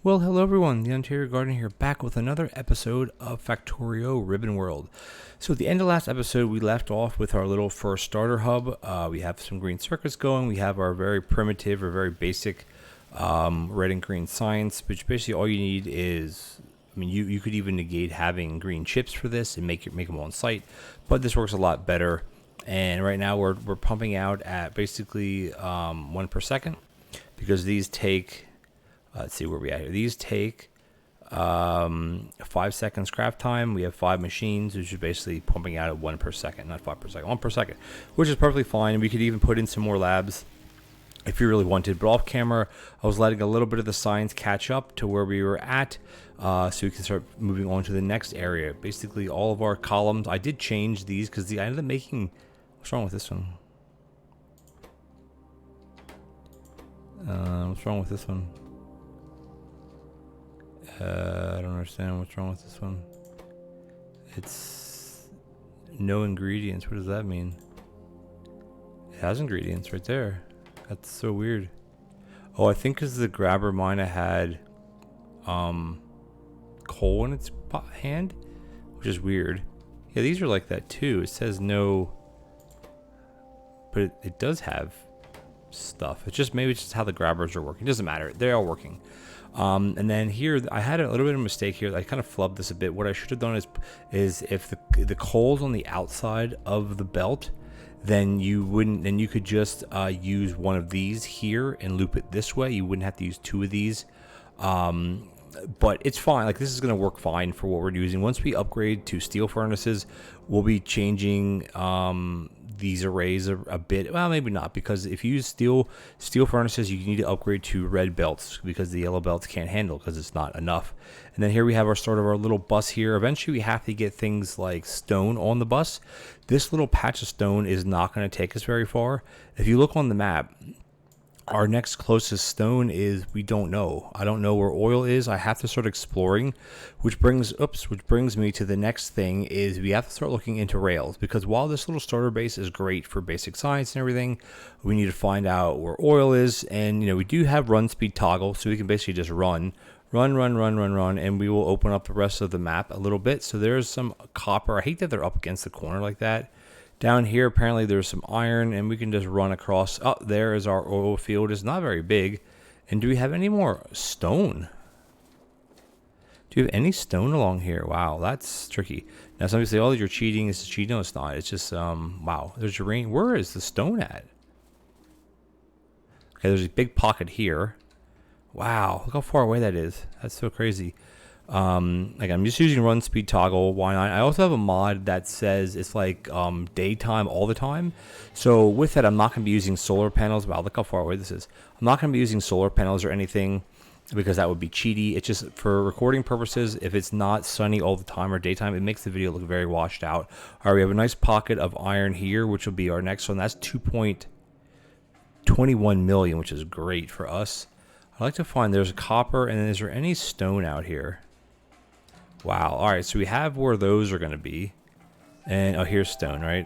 Well, hello everyone, TheOntarioGardener here, back with another episode of Factorio Ribbon World. So at the end of last episode, we left off with our little first starter hub. We have some green circuits going. We have our very primitive or very basic red and green science, which basically all you need is, you could even negate having green chips for this and make them on site, but this works a lot better. And right now we're pumping out at basically 1 per second because these take... let's see where we at here. These take 5 seconds craft time. We have 5 machines, which is basically pumping out at 1 per second, not 5 per second, 1 per second, which is perfectly fine. We could even put in some more labs if you really wanted. But off camera, I was letting a little bit of the science catch up to where we were at, so we can start moving on to the next area. Basically, all of our columns. I did change these because I ended up making. What's wrong with this one? What's wrong with this one? I don't understand what's wrong with this one. It's no ingredients. What does that mean? It has ingredients right there. That's so weird. Oh, I think because the grabber mine had coal in its hand, which is weird. Yeah, these are like that too. It says no, but it does have stuff. It's just maybe it's just how the grabbers are working. It doesn't matter. They're all working. And then here I had a little bit of a mistake here. I kind of flubbed this a bit. What I should have done is if the coal's on the outside of the belt, then you could just use one of these here and loop it this way. You wouldn't have to use 2 of these. But it's fine. Like, this is going to work fine for what we're using. Once we upgrade to steel furnaces, we'll be changing these arrays a bit. Well, maybe not, because if you use steel furnaces, you need to upgrade to red belts because the yellow belts can't handle because it's not enough. And then here we have our little bus here. Eventually we have to get things like stone on the bus. This little patch of stone is not going to take us very far. If you look on the map, our next closest stone is, we don't know. I don't know where oil is. I have to start exploring, which brings me to the next thing, is we have to start looking into rails, because while this little starter base is great for basic science and everything, we need to find out where oil is. And we do have run speed toggle, so we can basically just run, and we will open up the rest of the map a little bit. So there's some copper. I hate that they're up against the corner like that. Down here, apparently there's some iron, and we can just run across. Oh, there is our oil field. It's not very big. And do we have any more stone? Do you have any stone along here? Wow, that's tricky. Now, somebody say, oh, you're cheating. This is cheating. No, it's not. It's just, wow. There's your rain. Where is the stone at? Okay, there's a big pocket here. Wow, look how far away that is. That's so crazy. Like, I'm just using run speed toggle. Why not? I also have a mod that says it's like daytime all the time. So with that, I'm not going to be using solar panels. Wow, look how far away this is. I'm not going to be using solar panels or anything because that would be cheaty. It's just for recording purposes. If it's not sunny all the time or daytime, it makes the video look very washed out. All right, we have a nice pocket of iron here, which will be our next one. That's 2.21 million, which is great for us. I'd like to find, there's copper, and then is there any stone out here? Wow. All right, so we have where those are going to be. And, oh, here's stone, right?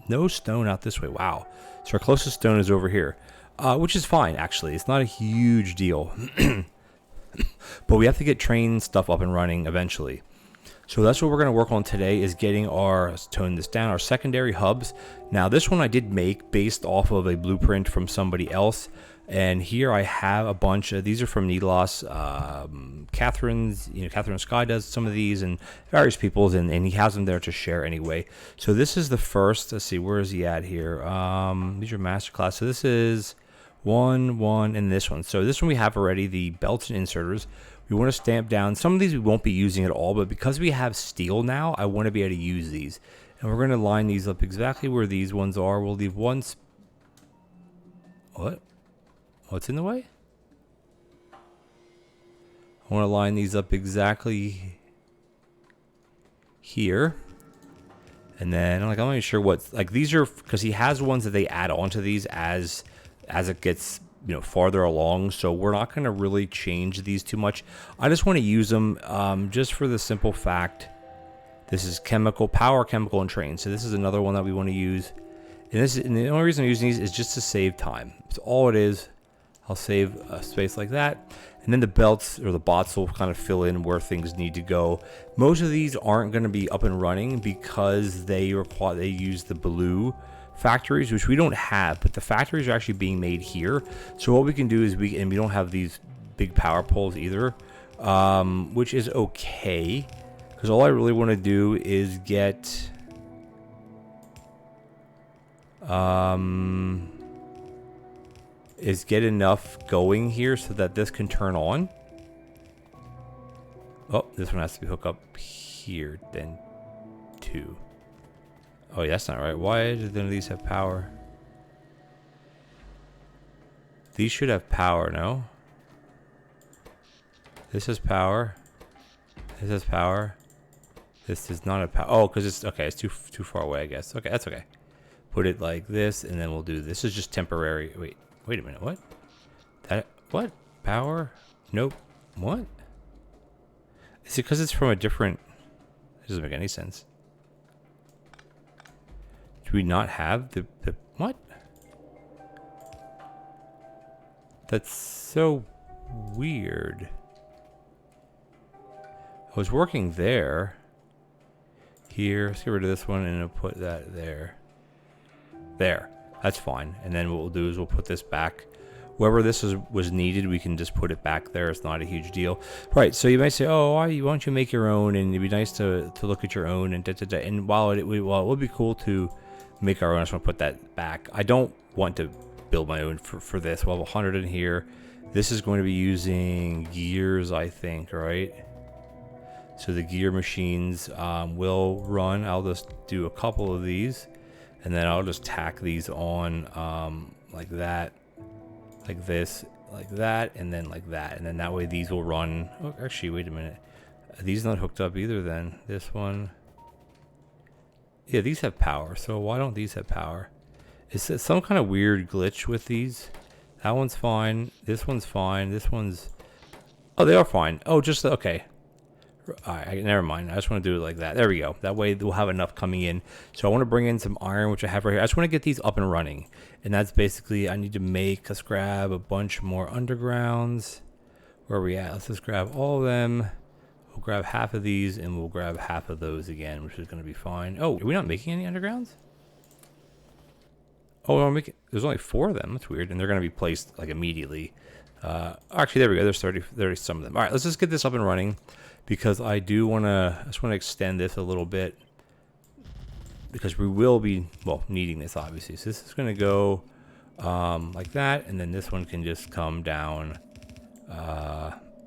No stone out this way. Wow. So our closest stone is over here, which is fine, actually. It's not a huge deal. But we have to get train stuff up and running eventually. So that's what we're going to work on today, is getting our, let's tone this down, our secondary hubs. Now, this one I did make based off of a blueprint from somebody else. And here I have a bunch of, these are from Needlos. Catherine Sky does some of these, and various people's, and he has them there to share anyway. So this is the first, let's see, where is he at here? These are masterclass. So this is one, and this one. So this one we have already, the belts and inserters. We want to stamp down. Some of these we won't be using at all, but because we have steel now, I want to be able to use these. And we're going to line these up exactly where these ones are. We'll leave one. What? What's in the way? I want to line these up exactly here. And then, like, I'm not even sure what, like, these are, because he has ones that they add onto these as it gets, farther along. So we're not going to really change these too much. I just want to use them just for the simple fact, this is power, chemical, and train. So this is another one that we want to use. And the only reason I'm using these is just to save time. That's all it is. I'll save a space like that. And then the belts or the bots will kind of fill in where things need to go. Most of these aren't going to be up and running because they use the blue factories, which we don't have, but the factories are actually being made here. So what we can do is we don't have these big power poles either, which is okay, because all I really want to do is get enough going here so that this can turn on. Oh, this one has to be hooked up here then too. Oh, yeah, that's not right. Why do none of these have power? These should have power, no? This has power. This has power. This does not have power. Oh, because it's okay. It's too far away, I guess. Okay, that's okay. Put it like this, and then we'll do this. Is just temporary. Wait a minute. What? What? Power? Nope. What? Is it because it's from a different? It doesn't make any sense. Do we not have the what? That's so weird. I was working there. Here, let's get rid of this one and I'll put that there. There, that's fine. And then what we'll do is we'll put this back. Wherever this was needed, we can just put it back there. It's not a huge deal. Right, so you might say, oh, why don't you make your own? And it'd be nice to look at your own and da-da-da. And while it would be cool to make our own, I just want to put that back. I don't want to build my own for this. We'll have 100 in here. This is going to be using gears, I think, right? So the gear machines will run. I'll just do a couple of these, and then I'll just tack these on like that, like this, like that, and then like that. And then that way these will run. Oh, actually, wait a minute. These not hooked up either then. This one. Yeah, these have power. So why don't these have power? Is it some kind of weird glitch with these? That one's fine. This one's fine. This one's... Oh, they are fine. Oh, just... Okay. Alright, never mind. I just want to do it like that. There we go. That way we'll have enough coming in. So I want to bring in some iron, which I have right here. I just want to get these up and running. And that's basically... I need to make... Let's grab a bunch more undergrounds. Where are we at? Let's just grab all of them. We'll grab half of these, and we'll grab half of those again, which is going to be fine. Oh, are we not making any undergrounds? Oh, we're making, there's only 4 of them. That's weird. And they're going to be placed, like, immediately. Actually, there we go. There's 30 some of them. All right, let's just get this up and running, because I just want to extend this a little bit, because we will be, well, needing this, obviously. So this is going to go like that, and then this one can just come down.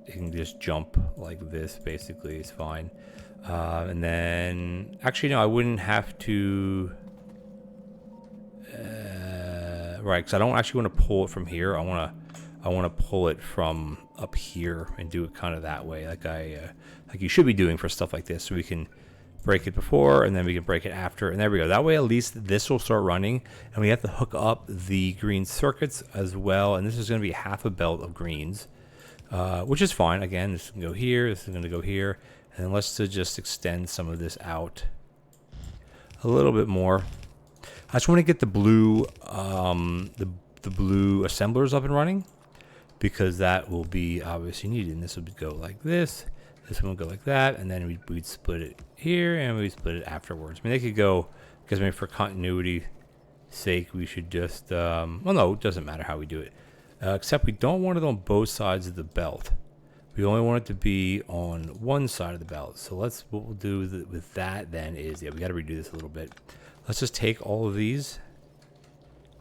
It can just jump like this, basically. It's fine. And then, actually, no, I wouldn't have to... right, because I don't actually want to pull it from here. I want to pull it from up here and do it kind of that way, like like you should be doing for stuff like this. So we can break it before, and then we can break it after, and there we go. That way, at least this will start running, and we have to hook up the green circuits as well. And this is going to be half a belt of greens, which is fine. Again, this can go here. This is going to go here, and then let's just extend some of this out a little bit more. I just want to get the blue, the blue assemblers up and running, because that will be obviously needed. And this would go like this. This one will go like that, and then we'd split it here, and we'd split it afterwards. I mean, they could go, because maybe for continuity sake, we should just, well, no, it doesn't matter how we do it, except we don't want it on both sides of the belt. We only want it to be on one side of the belt. So what we'll do with that then is, yeah, we got to redo this a little bit. Let's just take all of these,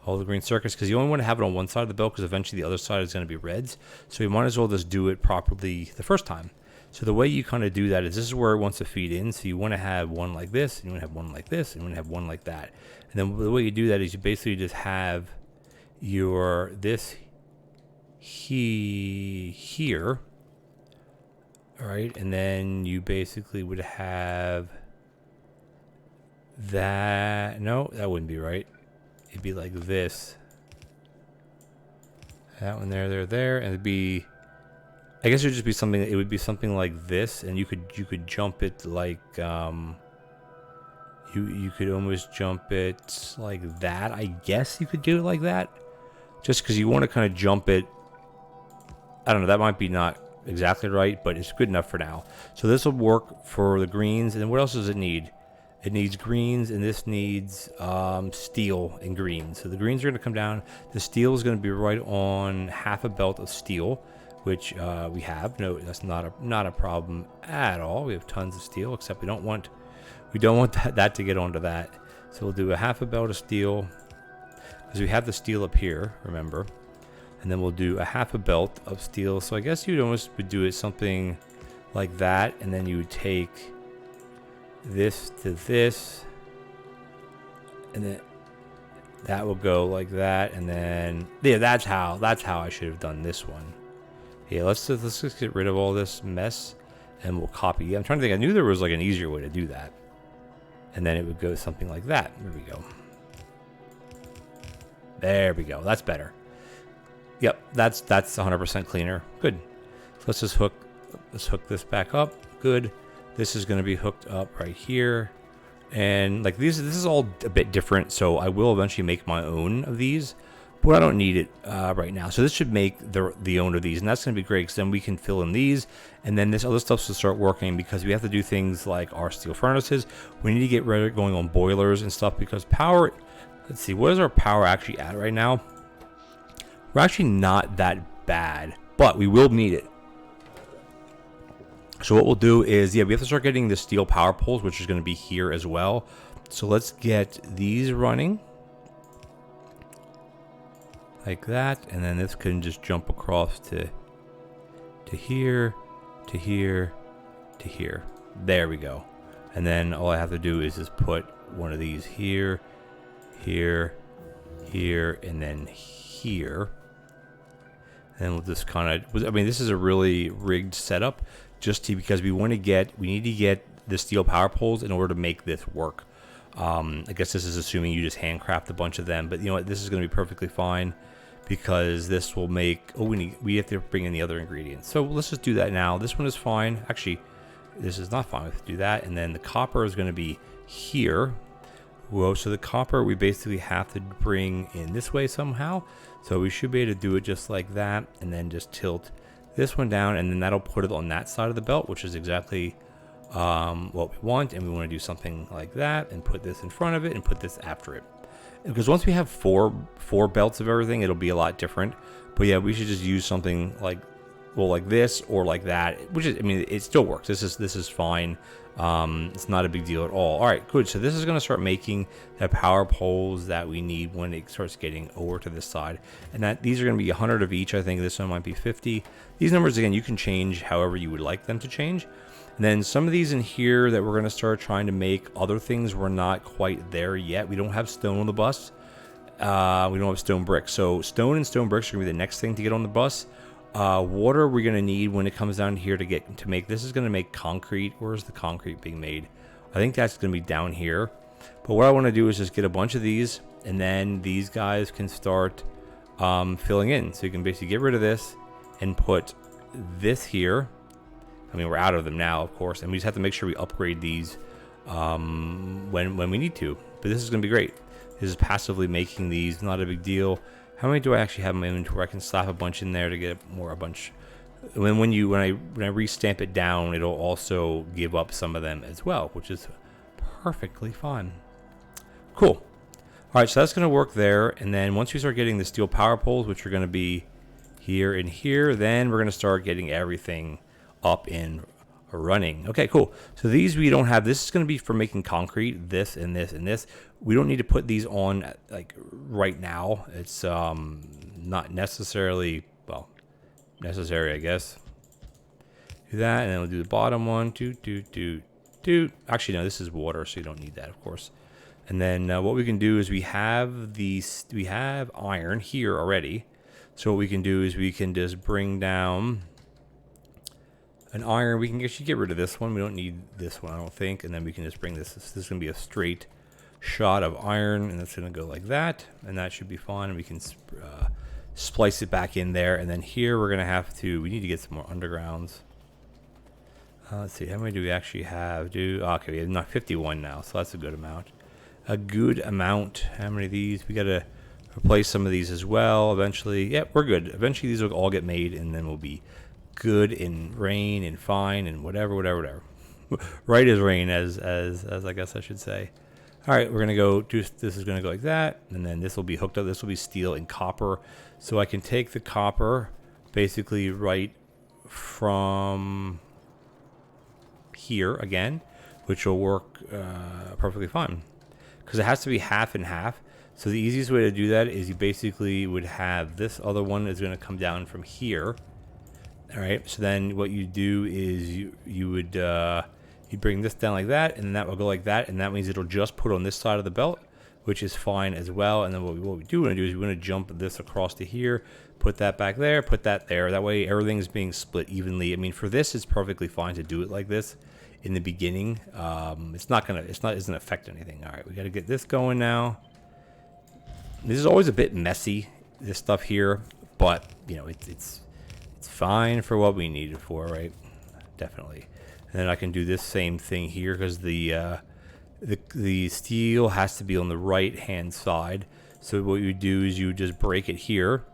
all the green circuits, because you only want to have it on one side of the belt, because eventually the other side is going to be reds. So you might as well just do it properly the first time. So the way you kind of do that is, this is where it wants to feed in. So you want to have one like this, and you want to have one like this, and you want to have one like that. And then the way you do that is you basically just have this here, all right? And then you basically would have that. No, that wouldn't be right. It'd be like this. That one there, and it'd be, I guess it would just be something, it would be something like this, and you could jump it like, you could almost jump it like that. I guess you could do it like that, just because you want to kind of jump it I don't know, that might be not exactly right, but it's good enough for now. So this will work for the greens. And what else does it need? It needs greens, and this needs steel and greens. So the greens are going to come down. The steel is going to be right on half a belt of steel, which we have. No, that's not a problem at all. We have tons of steel, except we don't want that to get onto that. So we'll do a half a belt of steel, because we have the steel up here, remember. And then we'll do a half a belt of steel. So I guess you'd almost would do it something like that, and then you would take this to this, and then that will go like that, and then yeah, that's how I should have done this one. Yeah, let's just get rid of all this mess, and we'll copy. I'm trying to think. I knew there was like an easier way to do that, and then it would go something like that. There we go. There we go. That's better. Yep, that's 100% cleaner. Good. So let's hook this back up. Good. This is going to be hooked up right here, and like this is all a bit different. So I will eventually make my own of these, but I don't need it right now. So this should make the own of these, and that's going to be great because then we can fill in these, and then this other stuff should start working because we have to do things like our steel furnaces. We need to get rid of going on boilers and stuff because power. Let's see, what is our power actually at right now? We're actually not that bad, but we will need it. So what we'll do is, yeah, we have to start getting the steel power poles, which is going to be here as well. So let's get these running like that, and then this can just jump across to here, to here, to here. There we go. And then all I have to do is just put one of these here, here, here, and then here. And we'll just kind of, I mean, this is a really rigged setup just because we need to get the steel power poles in order to make this work. I guess this is assuming you just handcraft a bunch of them, but you know what, this is going to be perfectly fine because this will make, we have to bring in the other ingredients. So let's just do that now. This one is fine. Actually, this is not fine. We have to do that. And then the copper is going to be here. Whoa, so the copper we basically have to bring in this way somehow. So we should be able to do it just like that, and then just tilt this one down, and then that'll put it on that side of the belt, which is exactly what we want. And we want to do something like that and put this in front of it and put this after it. Because once we have four belts of everything, it'll be a lot different. But yeah, we should just use something like, well, like this or like that, which is, I mean, it still works. This is fine. It's not a big deal at all. All right, good. So this is going to start making the power poles that we need when it starts getting over to this side. And that these are going to be 100 of each. I think this one might be 50. These numbers, again, you can change however you would like them to change. And then some of these in here that we're going to start trying to make other things. We're not quite there yet. We don't have stone on the bus. We don't have stone bricks. So stone and stone bricks are going to be the next thing to get on the bus. Water we're going to need when it comes down here to make this is going to make concrete. Where's the concrete being made? I think that's going to be down here. But what I want to do is just get a bunch of these, and then these guys can start filling in. So you can basically get rid of this and put this here. I mean, we're out of them now, of course, and we just have to make sure we upgrade these when we need to. But this is going to be great. This is passively making these, not a big deal. How many do I actually have in my inventory? I can slap a bunch in there to get a bunch. When I restamp it down, it'll also give up some of them as well, which is perfectly fine. Cool. All right, so that's going to work there. And then once we start getting the steel power poles, which are going to be here and here, then we're going to start getting everything up and running. Okay, cool. So these we don't have. This is going to be for making concrete, this and this and this. We don't need to put these on like right now. It's not necessarily, well, necessary, I guess. Do that, and then we'll do the bottom one. Actually, no, this is water, so you don't need that, of course. And then what we can do is we have iron here already. So what we can do is we can just bring down an iron. We can actually get rid of this one. We don't need this one, I don't think. And then we can just bring this. This is going to be a straight shot of iron, and that's going to go like that. And that should be fine. And we can splice it back in there. And then here we're going to we need to get some more undergrounds. Let's see, how many do we actually have? Okay, we have 51 now, so that's a good amount. How many of these? We got a replace some of these as well eventually. Yeah, we're good. Eventually these will all get made, and then we'll be good in rain and fine and whatever. Right as rain, as I guess I should say. All right, we're gonna go do this. Is gonna go like that, and then this will be hooked up. This will be steel and copper, so I can take the copper basically right from here again, which will work perfectly fine because it has to be half and half. So the easiest way to do that is you basically would have this other one is going to come down from here. All right, so then what you do is you would you bring this down like that, and then that will go like that, and that means it'll just put on this side of the belt, which is fine as well. And then what we do want to do is we want to jump this across to here, put that back there, put that there. That way everything's being split evenly. I mean, for this, it's perfectly fine to do it like this in the beginning. It doesn't affect anything. All right, we got to get this going now. This is always a bit messy, this stuff here, but you know it's fine for what we need it for, right? Definitely. And then I can do this same thing here because the steel has to be on the right hand side. So what you do is you just break it here,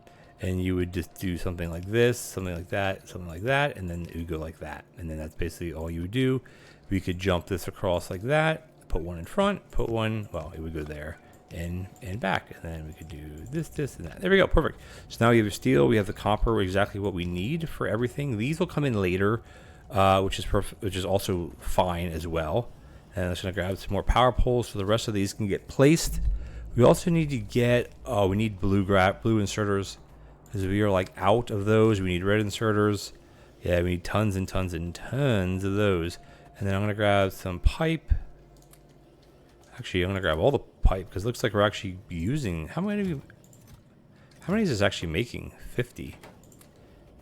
and you would just do something like this, something like that, something like that, and then it would go like that. And then that's basically all you would do. We could jump this across like that, put one in front, put one, well, it would go there and back, and then we could do this and that. There we go, perfect. So now we have the steel, we have the copper, exactly what we need for everything. These will come in later, which is perfect, which is also fine as well. And I'm just gonna grab some more power poles so the rest of these can get placed. We also need to get we need blue inserters because we are like out of those. We need red inserters. Yeah, we need tons and tons and tons of those. And then I'm gonna grab some pipe. Actually, I'm gonna grab all the pipe because it looks like we're actually using how many is this actually making? 50.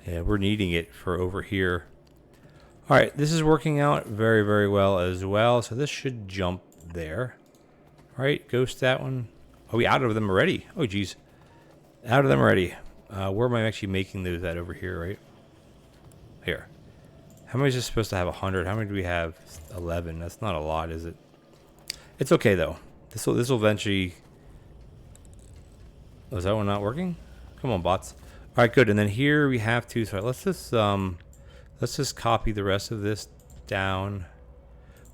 Yeah, we're needing it for over here. All right, this is working out very, very well as well. So this should jump there. All right, ghost that one. Are we out of them already? Oh, geez. Out of them already. Where am I actually making those at over here, right? Here. How many is this supposed to have? 100. How many do we have? 11. That's not a lot, is it? It's okay, though. This will eventually... Oh, is that one not working? Come on, bots. All right, good. And then here we have to... So let's just copy the rest of this down.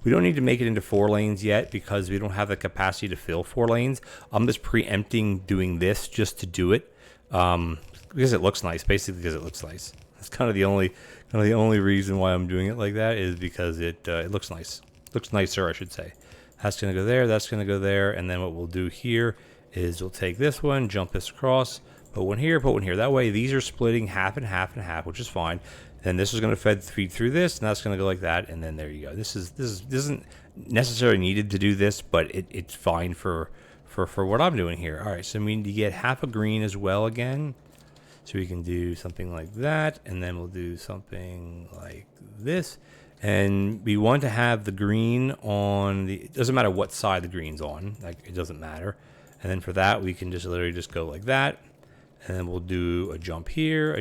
We don't need to make it into 4 lanes yet because we don't have the capacity to fill 4 lanes. I'm just preempting doing this just to do it because it looks nice. Basically, because it looks nice. That's kind of the only reason why I'm doing it like that is because it looks nice. Looks nicer, I should say. That's gonna go there. That's gonna go there. And then what we'll do here is we'll take this one, jump this across, put one here, put one here. That way, these are splitting half and half and half, which is fine. Then this is going to feed through this, and that's going to go like that, and then there you go. This isn't necessarily needed to do this, but it's fine for what I'm doing here. All right, so we need to get half a green as well again, so we can do something like that, and then we'll do something like this, and we want to have the green on the. It doesn't matter what side the green's on, like it doesn't matter, and then for that we can just literally just go like that, and then we'll do a jump here,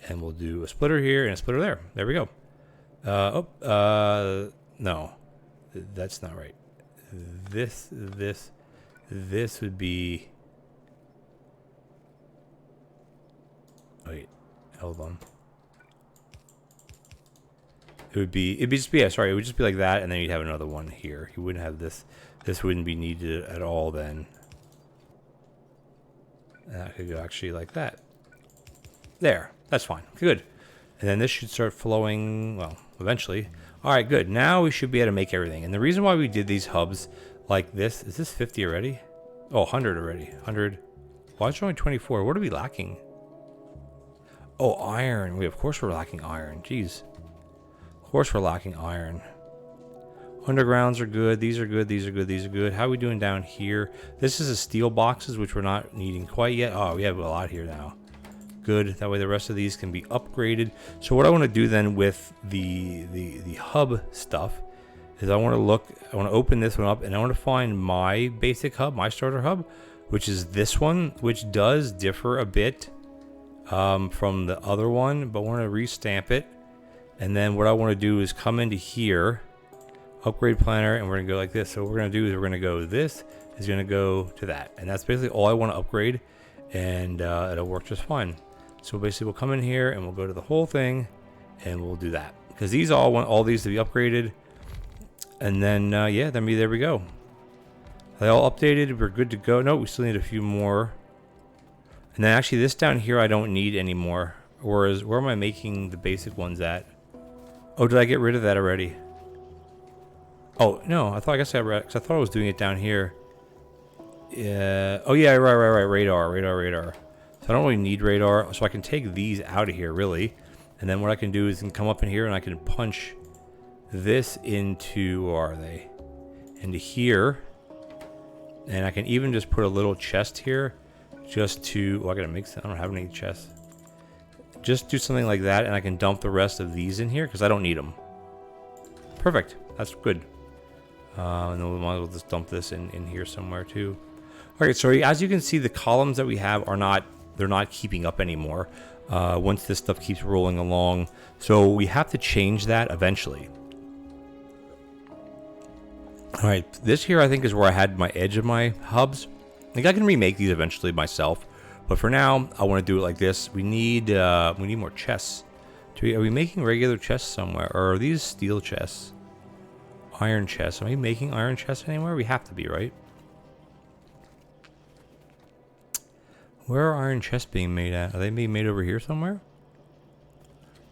and we'll do a splitter here and a splitter there. There we go. No, that's not right. This would be. Wait, hold on. It'd just be it would just be like that, and then you'd have another one here. You wouldn't have this. This wouldn't be needed at all then. And that could go actually like that. There. That's fine. Good. And then this should start flowing, well, eventually. All right, good. Now we should be able to make everything. And the reason why we did these hubs like this, is this 50 already? Oh, 100 already. 100. Why is it only 24? What are we lacking? Oh, iron. Of course we're lacking iron. Jeez. Of course we're lacking iron. Undergrounds are good. These are good. These are good. These are good. How are we doing down here? This is the steel boxes, which we're not needing quite yet. Oh, we have a lot here now. Good. That way the rest of these can be upgraded. So what I want to do then with the hub stuff is I want to open this one up, and I want to find my basic hub, my starter hub, which is this one, which does differ a bit from the other one, but I want to restamp it. And then what I want to do is come into here. upgrade planner, and we're gonna go like this. So what we're gonna do is we're gonna go, this is gonna go to that, and that's basically all I want to upgrade, and it'll work just fine. So basically we'll come in here and we'll go to the whole thing, and we'll do that, because these all want all these to be upgraded, and then yeah, then there we go. They all updated. We're good to go. No, we still need a few more. And then actually this down here I don't need anymore. Whereas, where am I making the basic ones at? Oh, did I get rid of that already? Oh, no, I guess I read, because I thought I was doing it down here. Yeah. Oh, yeah, right. Radar. So I don't really need radar. So I can take these out of here, really. And then what I can do is I can come up in here and I can punch this into, where are they? Into here. And I can even just put a little chest here. Just to, I gotta make, I don't have any chests. Just do something like that, and I can dump the rest of these in here because I don't need them. Perfect. That's good. And then we might as well just dump this in here somewhere too. All right. So as you can see, the columns that we have are not, they're not keeping up anymore. Once this stuff keeps rolling along, so we have to change that eventually. All right. This here I think is where I had my edge of my hubs. I think I can remake these eventually myself. But for now, I want to do it like this. We need more chests. Are we making regular chests somewhere? Or are these steel chests? Iron chests. Are we making iron chests anywhere? We have to be, right? Where are iron chests being made at? Are they being made over here somewhere?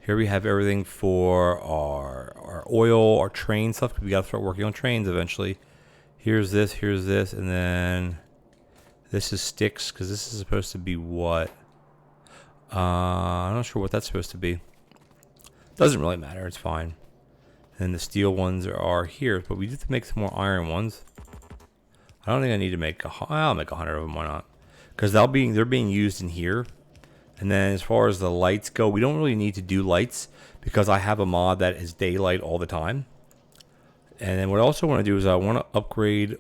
Here we have everything for our oil, our train stuff. We got to start working on trains eventually. Here's this, and then... this is sticks, because this is supposed to be what? I'm not sure what that's supposed to be. Doesn't really matter, it's fine. And the steel ones are here, but we need to make some more iron ones. I don't think I need to make I'll make 100 of them, why not? Because they're being used in here. And then as far as the lights go, we don't really need to do lights because I have a mod that is daylight all the time. And then what I also want to do is I want to upgrade,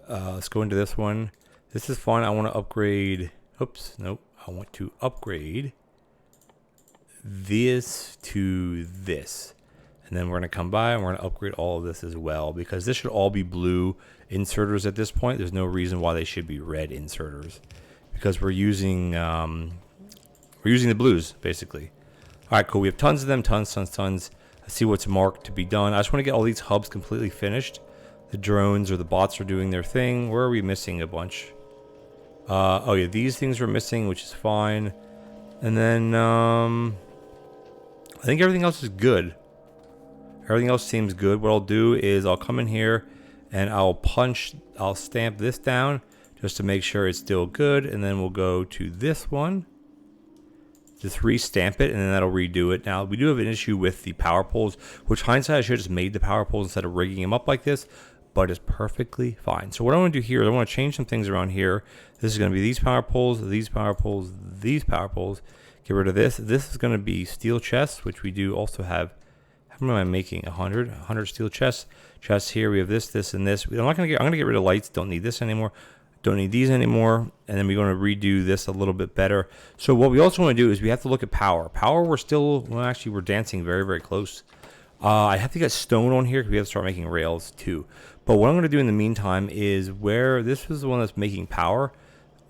let's go into this one. This is fine. I want to upgrade. Oops, nope. I want to upgrade this to this. And then we're going to come by and we're going to upgrade all of this as well, because this should all be blue inserters at this point. There's no reason why they should be red inserters, because we're using the blues basically. All right, cool. We have tons of them, tons. I see what's marked to be done. I just want to get all these hubs completely finished. The drones or the bots are doing their thing. Where are we missing a bunch? Oh yeah, these things are missing, which is fine. And then I think everything else is good. Everything else seems good. What I'll do is I'll come in here and I'll stamp this down just to make sure it's still good, and then we'll go to this one. Just re-stamp it, and then that'll redo it. Now, we do have an issue with the power poles, which hindsight I should have just made the power poles instead of rigging them up like this, but it's perfectly fine. So what I want to do here is I want to change some things around here. This is going to be these power poles, these power poles, these power poles. Get rid of this. This is going to be steel chests, which we do also have. How many am I making? 100 steel chests. Chests here. We have this, and this. I'm going to get rid of lights. Don't need this anymore. Don't need these anymore. And then we're going to redo this a little bit better. So what we also want to do is we have to look at power. Power, we're dancing very, very close. I have to get stone on here because we have to start making rails too. But what I'm going to do in the meantime is, where this was the one that's making power,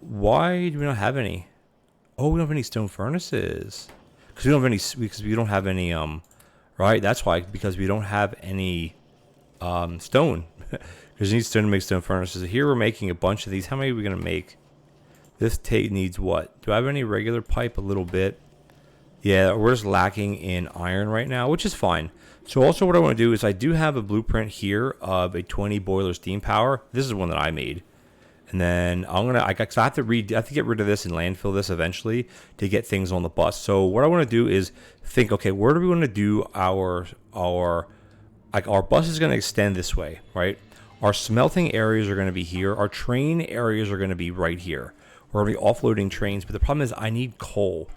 why do we not have any? Oh, we don't have any stone furnaces. Because we don't have any, right? That's why, because we don't have any stone. Because you need stone to make stone furnaces. Here we're making a bunch of these. How many are we going to make? This needs what? Do I have any regular pipe? A little bit. Yeah, we're just lacking in iron right now, which is fine. So also what I want to do is I do have a blueprint here of a 20 boiler steam power. This is one that I made. And then I have to get rid of this and landfill this eventually to get things on the bus. So what I want to do is think, okay, where do we want to do our bus is going to extend this way, right? Our smelting areas are going to be here. Our train areas are going to be right here. We're going to be offloading trains, but the problem is I need coal.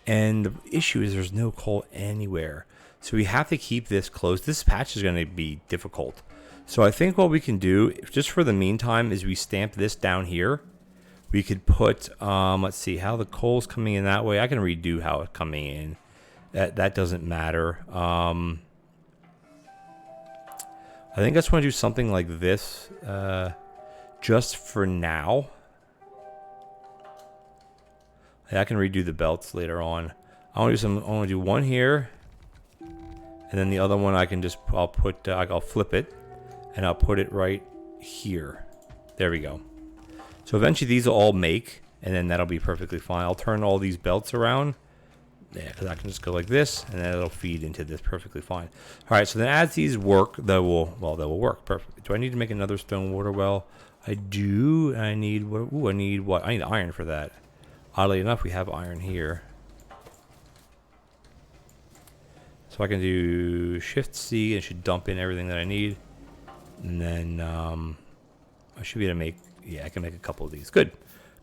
And the issue is there's no coal anywhere. So we have to keep this close. This patch is going to be difficult. So I think what we can do, just for the meantime, is we stamp this down here. We could put, let's see, how the coal's coming in that way. I can redo how it's coming in. That doesn't matter. I I think I just want to do something like this, just for now. Yeah, I can redo the belts later on. I want to do some. I want to do one here, and then the other one I can just. I'll put. I'll flip it, and I'll put it right here. There we go. So eventually these will all make, and then that'll be perfectly fine. I'll turn all these belts around. Yeah, because I can just go like this, and then it'll feed into this perfectly fine. All right, so then as these work, they will work perfect. Do I need to make another stone water well? I do. I need what? Ooh, I need what? I need iron for that. Oddly enough, we have iron here. So I can do Shift C, and it should dump in everything that I need. And then I should be able to make, yeah, I can make a couple of these. Good.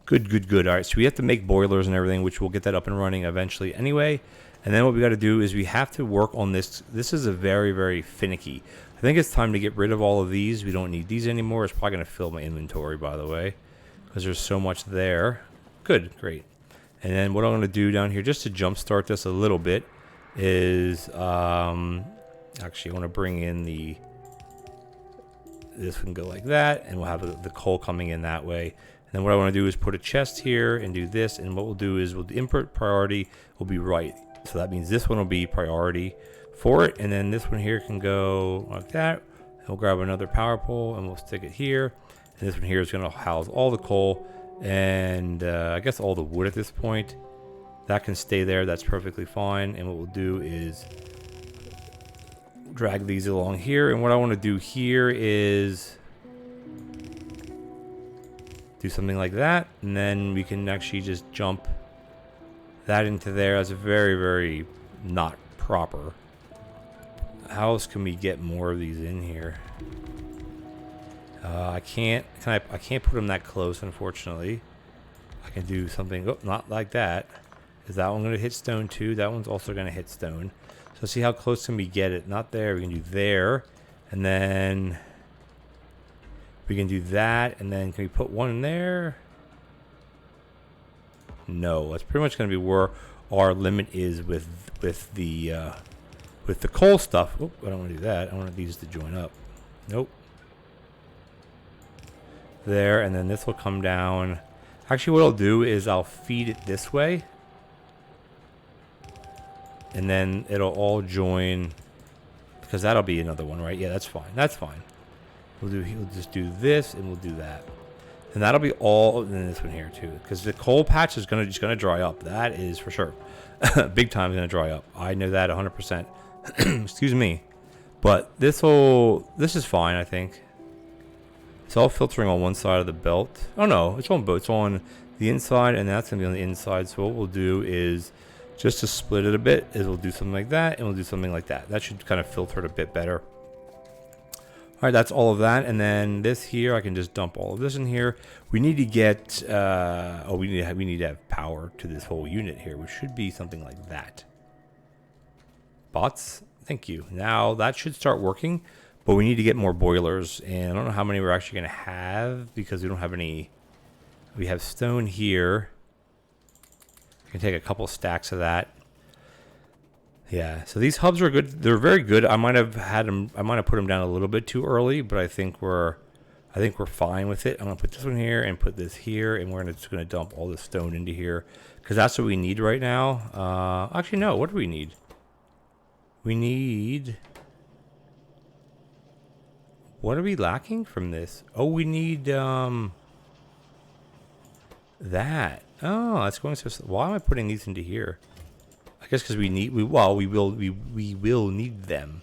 Good. All right, so we have to make boilers and everything, which we'll get that up and running eventually anyway. And then what we got to do is we have to work on this. This is a very, very finicky. I think it's time to get rid of all of these. We don't need these anymore. It's probably going to fill my inventory, by the way, because there's so much there. Good, great. And then what I'm going to do down here, just to jumpstart this a little bit, is actually I want to bring in the... This can go like that, and we'll have the coal coming in that way. And then what I want to do is put a chest here and do this, and what we'll do is the input priority will be right. So that means this one will be priority for it, and then this one here can go like that. And we'll grab another power pole and we'll stick it here, and this one here is going to house all the coal and I guess all the wood at this point. That can stay there, that's perfectly fine. And what we'll do is drag these along here, and what I want to do here is do something like that, and then we can actually just jump that into there. That's very, very not proper. How else can we get more of these in here? I can't put them that close, unfortunately. I can do something, oh, not like that. Is that one going to hit stone too? That one's also going to hit stone. So see how close can we get it? Not there. We can do there, and then we can do that, and then can we put one in there? No, that's pretty much going to be where our limit is with the coal stuff. Oh, I don't want to do that. I want these to join up. Nope. There, and then this will come down. Actually, what I'll do is I'll feed it this way, and then it'll all join, because that'll be another one, right? Yeah, that's fine. That's fine. We'll just do this, and we'll do that, and that'll be all. And then this one here too, because the coal patch is just gonna dry up. That is for sure. Big time is gonna dry up. I know that 100%. Excuse me, but this is fine. I think it's all filtering on one side of the belt. Oh no, it's on both. It's on the inside, and that's gonna be on the inside. So what we'll do is, just to split it a bit, is we'll do something like that, and we'll do something like that. That should kind of filter it a bit better. All right, that's all of that, and then this here, I can just dump all of this in here. We need to get, we need to have power to this whole unit here, which should be something like that. Bots, thank you. Now that should start working, but we need to get more boilers, and I don't know how many we're actually going to have because we don't have any. We have stone here. We can take a couple stacks of that. Yeah, so these hubs are good. They're very good. I might have put them down a little bit too early, but I think we're fine with it. I'm gonna put this one here and put this here, and we're just gonna dump all this stone into here because that's what we need right now. Actually, no. What do we need? We need. What are we lacking from this? Oh, we need that. Oh, that's going so. Why am I putting these into here? I guess because we will need them.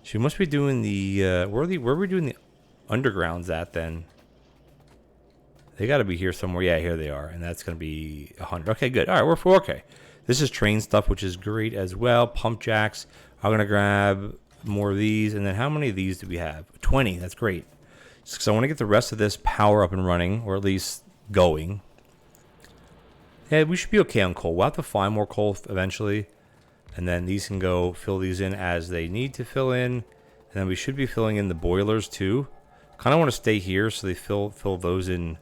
So we must be doing the where are we doing the undergrounds at then? They got to be here somewhere. Yeah, here they are, and that's going to be 100. Okay, good. All right, we're okay. This is train stuff, which is great as well. Pump jacks. I'm gonna grab more of these, and then how many of these do we have? 20. That's great. So I want to get the rest of this power up and running, or at least going. Yeah, we should be okay on coal. We'll have to find more coal eventually, and then these can go fill these in as they need to fill in, and then we should be filling in the boilers too. Kind of want to stay here so they fill those in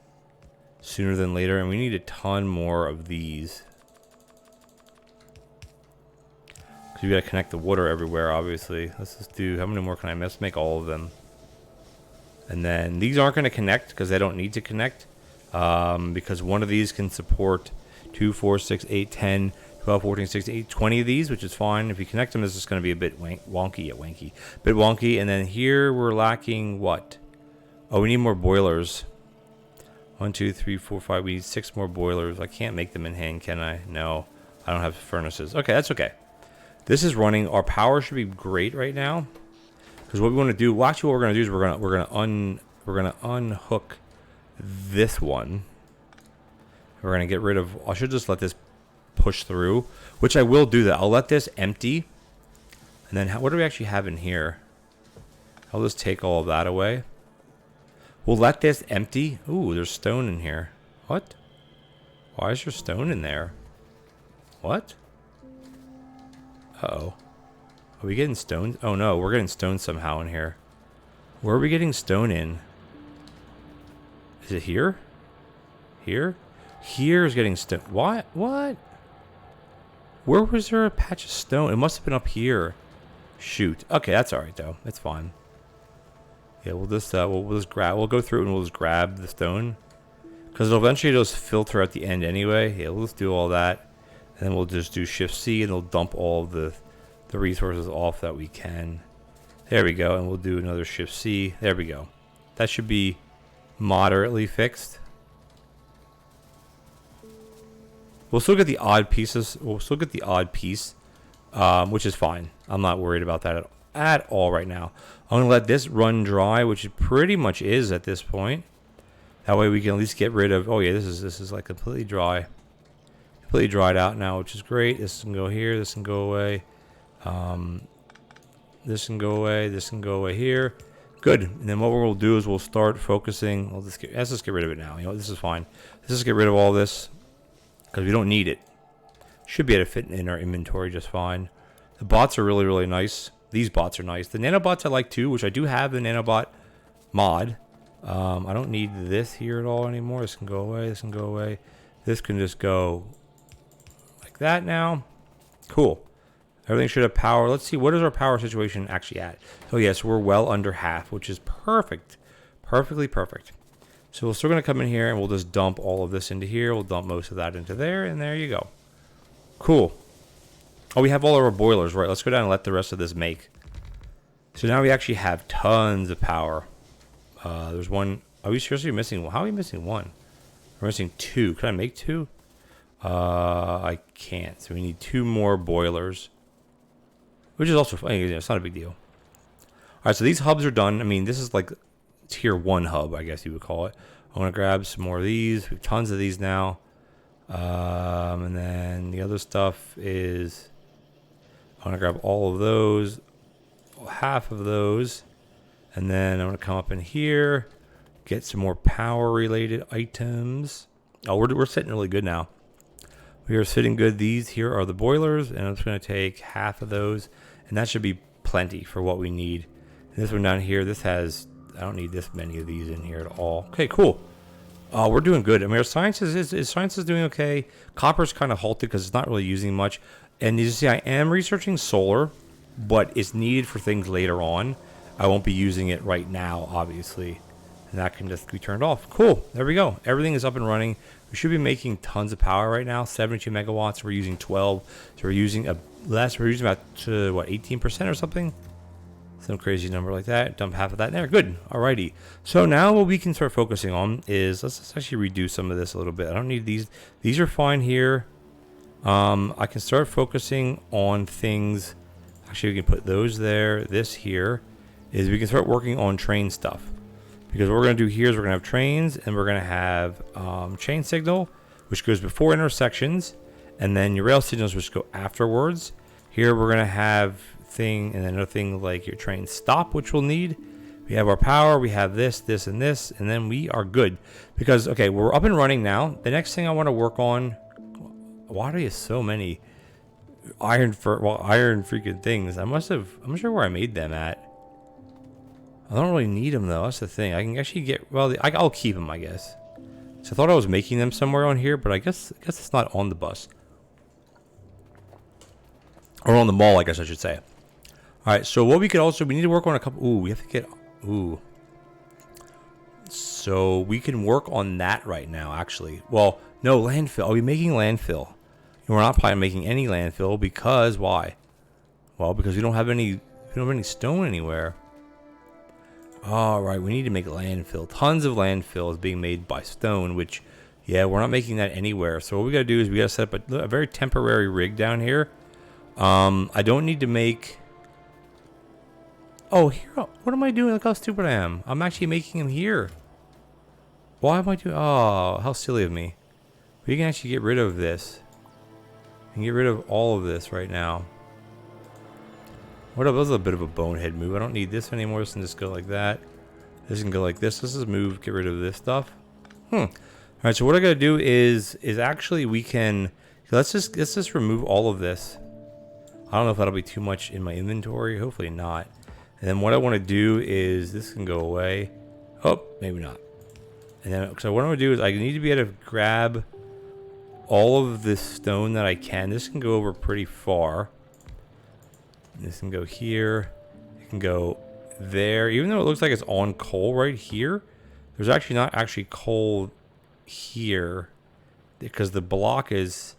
sooner than later, and we need a ton more of these. you gotta connect the water everywhere, obviously. Let's just do, how many more can I make? Let's make all of them. And then these aren't gonna connect because they don't need to connect. Because one of these can support 2, 4, 6, 8, 10, 12, 14, 16, 18, 20 of these, which is fine. If you connect them, this is gonna be a bit wonky. And then here we're lacking what? Oh, we need more boilers. 1, 2, 3, 4, 5. We need 6 more boilers. I can't make them in hand, can I? No, I don't have furnaces. Okay, that's okay. This is running. Our power should be great right now. Because what we want to do, well, actually, what we're gonna do is we're gonna unhook this one. We're gonna get rid of. I should just let this push through, which I will do that. I'll let this empty, and then what do we actually have in here? I'll just take all of that away. We'll let this empty. Ooh, there's stone in here. What? Why is there stone in there? What? Uh-oh. Are we getting stoned? Oh no, we're getting stoned somehow in here. Where are we getting stone in? Is it here? Here? Here is getting stone. What? What? Where was there a patch of stone? It must have been up here. Shoot. Okay, that's alright though. It's fine. Yeah, we'll just grab. We'll go through and we'll just grab the stone, because it'll eventually just filter at the end anyway. Yeah, we'll just do all that, and then we'll just do Shift C, and it'll dump all of the resources off that we can. There we go, and we'll do another Shift C. There we go. That should be moderately fixed. We'll still get the odd pieces. We'll still get the odd piece, which is fine. I'm not worried about that at all right now. I'm gonna let this run dry, which it pretty much is at this point. That way we can at least get rid of. Oh yeah, this is like completely dry, completely dried out now, which is great. This can go here. This can go away. This can go away. This can go away here. Good. And then what we'll do is we'll start focusing. Let's just get rid of it now. You know, this is fine. Let's just get rid of all this because we don't need it. Should be able to fit in our inventory just fine. The bots are really, really nice. These bots are nice. The nanobots I like too, which I do have the nanobot mod. I don't need this here at all anymore. This can go away. This can go away. This can just go like that now. Cool. Everything should have power. Let's see, what is our power situation actually at? So yes, we're well under half, which is perfect. Perfectly perfect. So we're still going to come in here and we'll just dump all of this into here. We'll dump most of that into there, and there you go. Cool. Oh, we have all of our boilers, right? Let's go down and let the rest of this make. So now we actually have tons of power. There's one. Are we seriously missing one? How are we missing one? We're missing 2. Can I make 2? I can't. So we need 2 more boilers. Which is also funny. It's not a big deal. Alright, so these hubs are done. I mean, this is like tier 1 hub, I guess you would call it. I'm going to grab some more of these. We have tons of these now. And then the other stuff is... I'm going to grab all of those. Half of those. And then I'm going to come up in here. Get some more power related items. Oh, we're sitting really good now. We are sitting good. These here are the boilers. And I'm just going to take half of those. And that should be plenty for what we need. And this one down here, this has... I don't need this many of these in here at all. Okay, cool. We're doing good. I mean, our science is doing okay. Copper's kind of halted because it's not really using much. And you see, I am researching solar, but it's needed for things later on. I won't be using it right now, obviously. And that can just be turned off. Cool. There we go. Everything is up and running. We should be making tons of power right now. 72 megawatts. We're using 12. So we're using less. We're using about, what, 18% or something? Some crazy number like that. Dump half of that in there. Good. Alrighty. So now what we can start focusing on is, let's actually reduce some of this a little bit. I don't need these. These are fine here. I can start focusing on things. Actually, we can put those there. This here is we can start working on train stuff. Because what we're going to do here is we're going to have trains, and we're going to have chain signal, which goes before intersections, and then your rail signals, which go afterwards. Here we're going to have thing, and another thing like your train stop, which we'll need. We have our power, we have this, this, and this, and then we are good. Because, okay, we're up and running now. The next thing I want to work on... Why do you have so many iron freaking things? I'm not sure where I made them at. I don't really need them though. That's the thing. I can actually get, well, I'll keep them, I guess. So I thought I was making them somewhere on here, but I guess it's not on the bus. Or on the mall, I guess I should say. All right, so what we could also, we need to work on a couple, we have to get, So we can work on that right now, actually. Well, no, landfill. Are we making landfill? And we're not probably making any landfill because, why? Well, because we don't have any stone anywhere. All right, we need to make landfill. Tons of landfill is being made by stone, which, yeah, we're not making that anywhere. So what we got to do is we got to set up a very temporary rig down here. I don't need to make... Oh, here, what am I doing? Look how stupid I am. I'm actually making them here. Why am I doing... Oh, how silly of me. We can actually get rid of this. And get rid of all of this right now. What up? That was a bit of a bonehead move. I don't need this anymore. This can just go like that. This can go like this. This is move. Get rid of this stuff. All right. So what I gotta do is actually we can let's just remove all of this. I don't know if that'll be too much in my inventory. Hopefully not. And then what I want to do is this can go away. Oh, maybe not. And then so what I'm gonna do is I need to be able to grab all of this stone that I can. This can go over pretty far. This can go here. It can go there. Even though it looks like it's on coal right here, there's actually not actually coal here because the block is,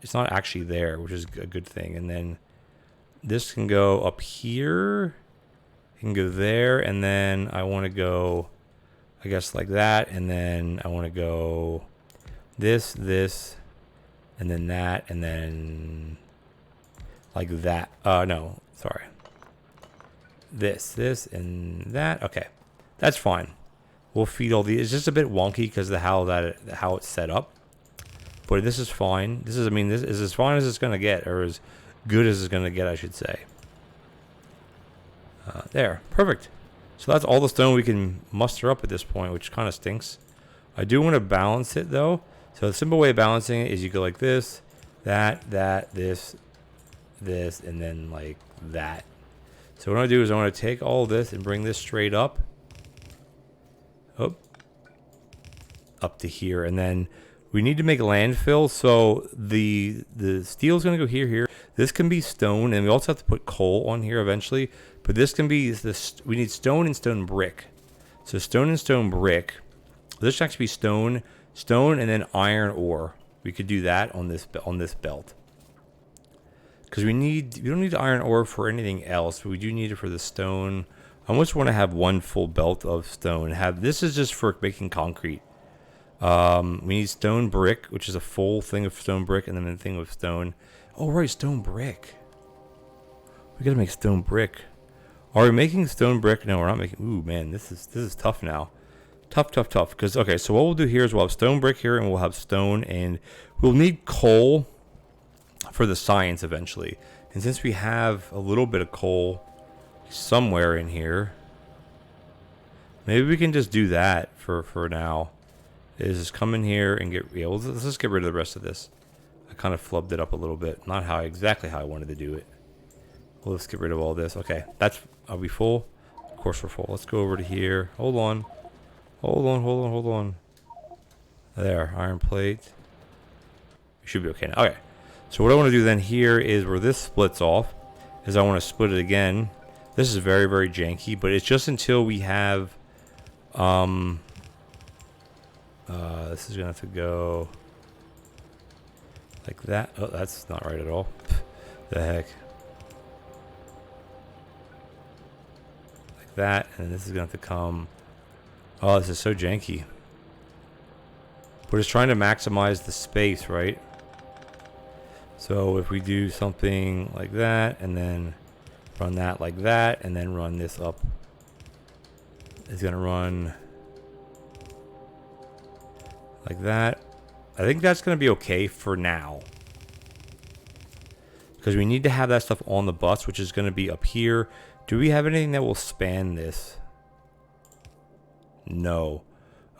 it's not actually there, which is a good thing. And then this can go up here. It can go there. And then I want to go, I guess, like that. And then I want to go this, and then that, and then... like that. No, sorry. This, and that. Okay, that's fine. We'll feed all these. It's just a bit wonky because of how it's set up. But this is fine. This is, I mean, this is as fine as it's gonna get, or as good as it's gonna get, I should say. There, perfect. So that's all the stone we can muster up at this point, which kind of stinks. I do want to balance it though. So the simple way of balancing it is you go like this, that, this, and then like that. So what I want to do is I want to take all this and bring this straight up. Up to here, and then we need to make landfill. So the steel is going to go here. This can be stone, and we also have to put coal on here eventually. But this can be this. We need stone and stone brick. So stone and stone brick. This should actually be stone, and then iron ore. We could do that on this belt. Because we don't need iron ore for anything else, but we do need it for the stone. I almost want to have one full belt of stone. This is just for making concrete. We need stone brick, which is a full thing of stone brick, and then a thing of stone. Oh right, stone brick. We gotta make stone brick. Are we making stone brick? No, we're not making. Ooh man, this is tough now. Tough. Because okay, so what we'll do here is we'll have stone brick here, and we'll have stone, and we'll need coal for the science eventually. And since we have a little bit of coal somewhere in here, maybe we can just do that for now. Is just come in here and get, yeah, let's just get rid of the rest of this. I kind of flubbed it up a little bit. Not exactly how I wanted to do it. Well, let's get rid of all this. Okay, are we full? Of course we're full. Let's go over to here. Hold on. There, iron plate. We should be okay now. Okay. So what I want to do then here is where this splits off is I want to split it again. This is very, very janky, but it's just until we have this is gonna have to go like that. Oh, that's not right at all. The heck. Like that, and this is gonna have to come. Oh, this is so janky. We're just trying to maximize the space, right? So if we do something like that, and then run that like that, and then run this up, it's gonna run like that. I think that's gonna be okay for now, because we need to have that stuff on the bus, which is gonna be up here. Do we have anything that will span this? No.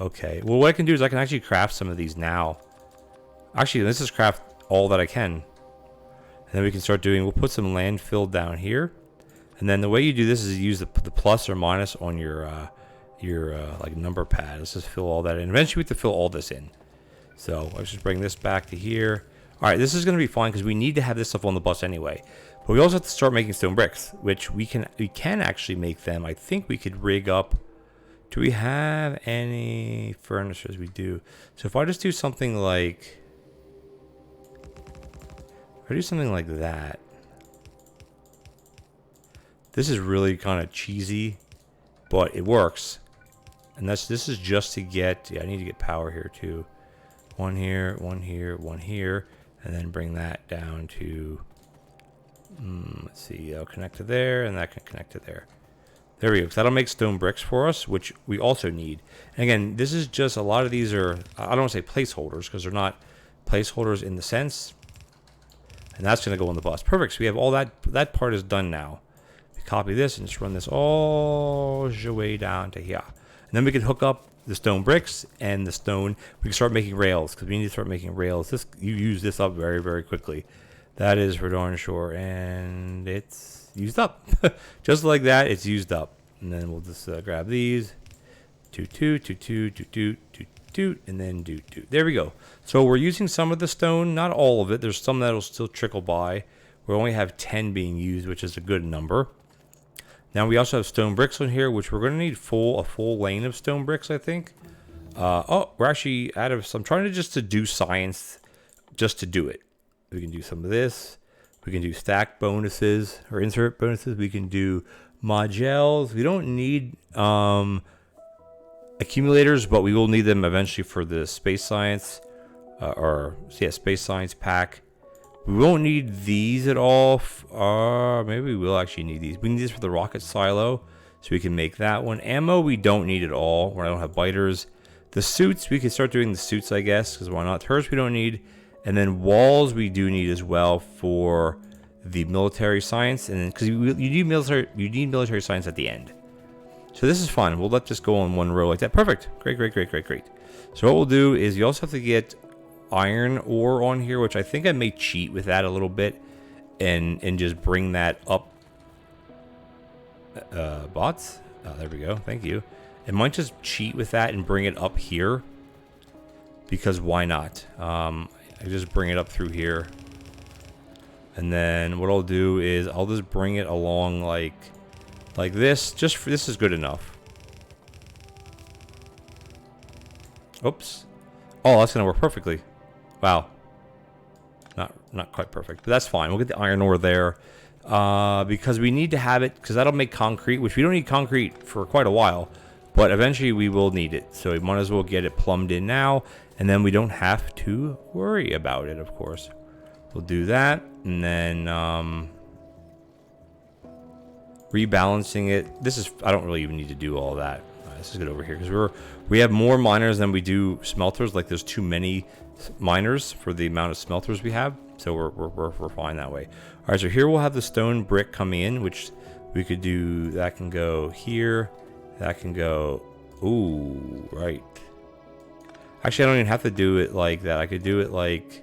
Okay. Well, what I can do is I can actually craft some of these now. Actually, let's just craft all that I can. And then we can start doing, we'll put some landfill down here. And then the way you do this is you use the plus or minus on your like number pad. Let's just fill all that in. Eventually we have to fill all this in. So let's just bring this back to here. All right, this is going to be fine because we need to have this stuff on the bus anyway. But we also have to start making stone bricks, which we can actually make them. I think we could rig up. Do we have any furnitures? We do. So if I just do something like, that. This is really kind of cheesy, but it works. And this is just to get, yeah, I need to get power here too. One here, one here, one here, and then bring that down to, let's see, I'll connect to there, and that can connect to there. There we go. So that'll make stone bricks for us, which we also need. And again, this is just, a lot of these are, I don't want to say placeholders, because they're not placeholders in the sense. And that's going to go on the bus. Perfect. So we have all that part is done now. We copy this and just run this all the way down to here. And then we can hook up the stone bricks and the stone. We can start making rails, because we need to start making rails. You use this up very, very quickly. That is for darn sure. And it's used up. Just like that, it's used up. And then we'll just grab these. Toot, and then doot. There we go. So we're using some of the stone, not all of it. There's some that'll still trickle by. We only have 10 being used, which is a good number. Now we also have stone bricks on here, which we're going to need a full lane of stone bricks, I think. Oh, we're actually out of some. I'm trying to do science just to do it. We can do some of this. We can do stack bonuses or insert bonuses. We can do modules. We don't need accumulators, but we will need them eventually for the space science space science pack. We won't need these at all. Maybe we will actually need these. We need this for the rocket silo, so we can make that one. Ammo we don't need at all, when I don't have biters. The suits, we can start doing the suits, I guess, because why not? Turrets we don't need. And then walls we do need as well for the military science, and because you need military science at the end. So this is fun. We'll let this go on one row like that. Perfect. Great. So what we'll do is you also have to get iron ore on here, which I think I may cheat with that a little bit, and just bring that up. Bots. Oh, there we go. Thank you. It might just cheat with that and bring it up here, because why not? I just bring it up through here, and then what I'll do is I'll just bring it along like this. This is good enough. Oops. Oh, that's gonna work perfectly. Wow. Not quite perfect, but that's fine. We'll get the iron ore there because we need to have it, because that'll make concrete, which we don't need concrete for quite a while, but eventually we will need it. So we might as well get it plumbed in now, and then we don't have to worry about it, of course. We'll do that, and then rebalancing it. I don't really even need to do all that. This is good over here, because we have more miners than we do smelters. Like, there's too many miners for the amount of smelters we have, so we're fine that way. All right, so here we'll have the stone brick coming in, which we could do. That can go here. That can go. Ooh, right. Actually, I don't even have to do it like that. I could do it like,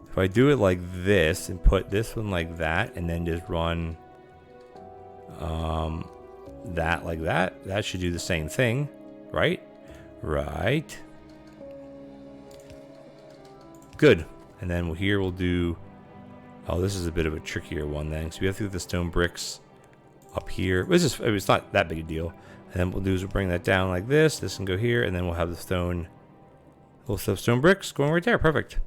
if I do it like this and put this one like that, and then just run that like that. That should do the same thing, right? Right. Good. And then here we'll do. Oh, this is a bit of a trickier one then. So we have to do the stone bricks up here. It's not that big a deal. And then what we'll do is we'll bring that down like this. This can go here, and then we'll have the stone bricks going right there. Perfect.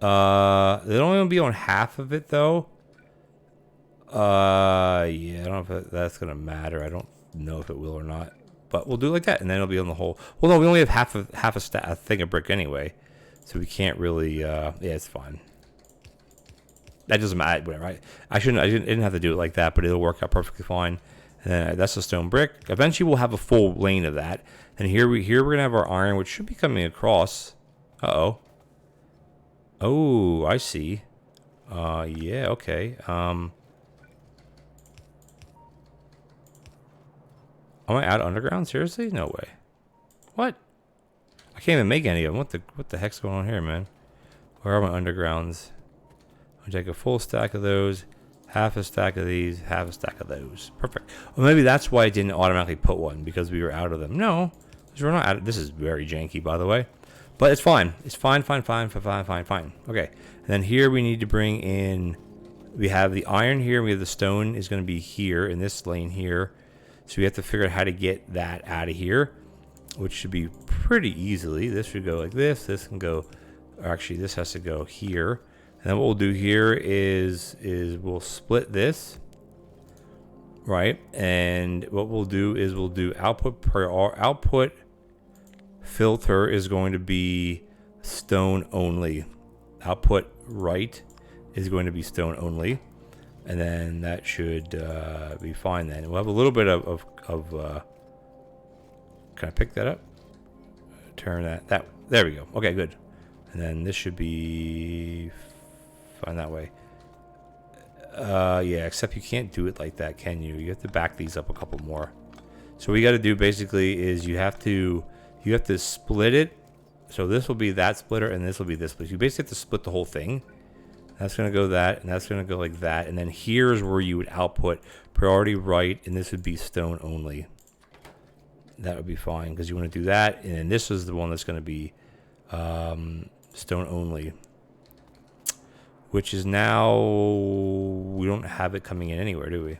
They'll only be on half of it though. Yeah, I don't know if that's gonna matter. I don't know if it will or not, but we'll do it like that, and then it'll be on the whole. Well, no, we only have half a thing of brick anyway, so we can't really. Yeah, it's fine. That doesn't matter. Whatever. I didn't have to do it like that, but it'll work out perfectly fine. And then that's a stone brick. Eventually, we'll have a full lane of that. And here we're gonna have our iron, which should be coming across. Oh, I see. Yeah, okay. Am I out of underground? Seriously? No way. What? I can't even make any of them. What the heck's going on here, man? Where are my undergrounds? I'll take a full stack of those, half a stack of these, half a stack of those. Perfect. Well, maybe that's why I didn't automatically put one, because we were out of them. No, because we're not out of. This is very janky, by the way. But it's fine. It's fine. Okay. And then here we need to bring in We have the iron here. We have the stone is going to be here in this lane here. So we have to figure out how to get that out of here, which should be pretty easily. This should go like this. This can go, or actually this has to go here. And then what we'll do here is we'll split this, right? And what we'll do is we'll do output per output filter is going to be stone only. Output right is going to be stone only, and then that should be fine. Then we'll have a little bit of can I pick that up? Turn that there we go. Okay, good. And then this should be fine that way. Yeah, except you can't do it like that, can you? You have to back these up a couple more. So what you got to do basically is you have to split it. So this will be that splitter, and this will be this split. You basically have to split the whole thing. That's going to go that, and that's going to go like that. And then here's where you would output priority right, and this would be stone only. That would be fine because you want to do that. And then this is the one that's going to be stone only, which is now, we don't have it coming in anywhere, do we?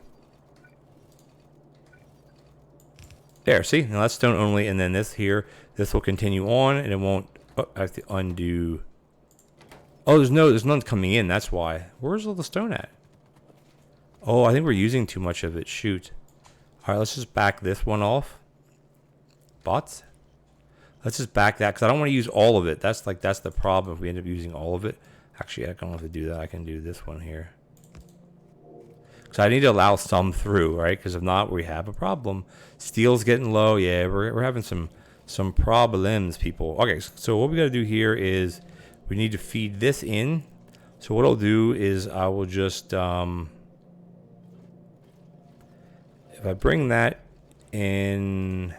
There, see? Now that's stone only, and then this here, this will continue on, and it won't, oh, I have to undo. Oh, there's none coming in, that's why. Where's all the stone at? Oh, I think we're using too much of it, shoot. All right, let's just back this one off. Bots? Let's just back that, because I don't want to use all of it. That's the problem if we end up using all of it. Actually, I don't have to do that. I can do this one here. So I need to allow some through, right? Because if not, we have a problem. Steel's getting low. Yeah, we're having some problems, people. Okay, so what we got to do here is we need to feed this in. So what I'll do is I will just, if I bring that in,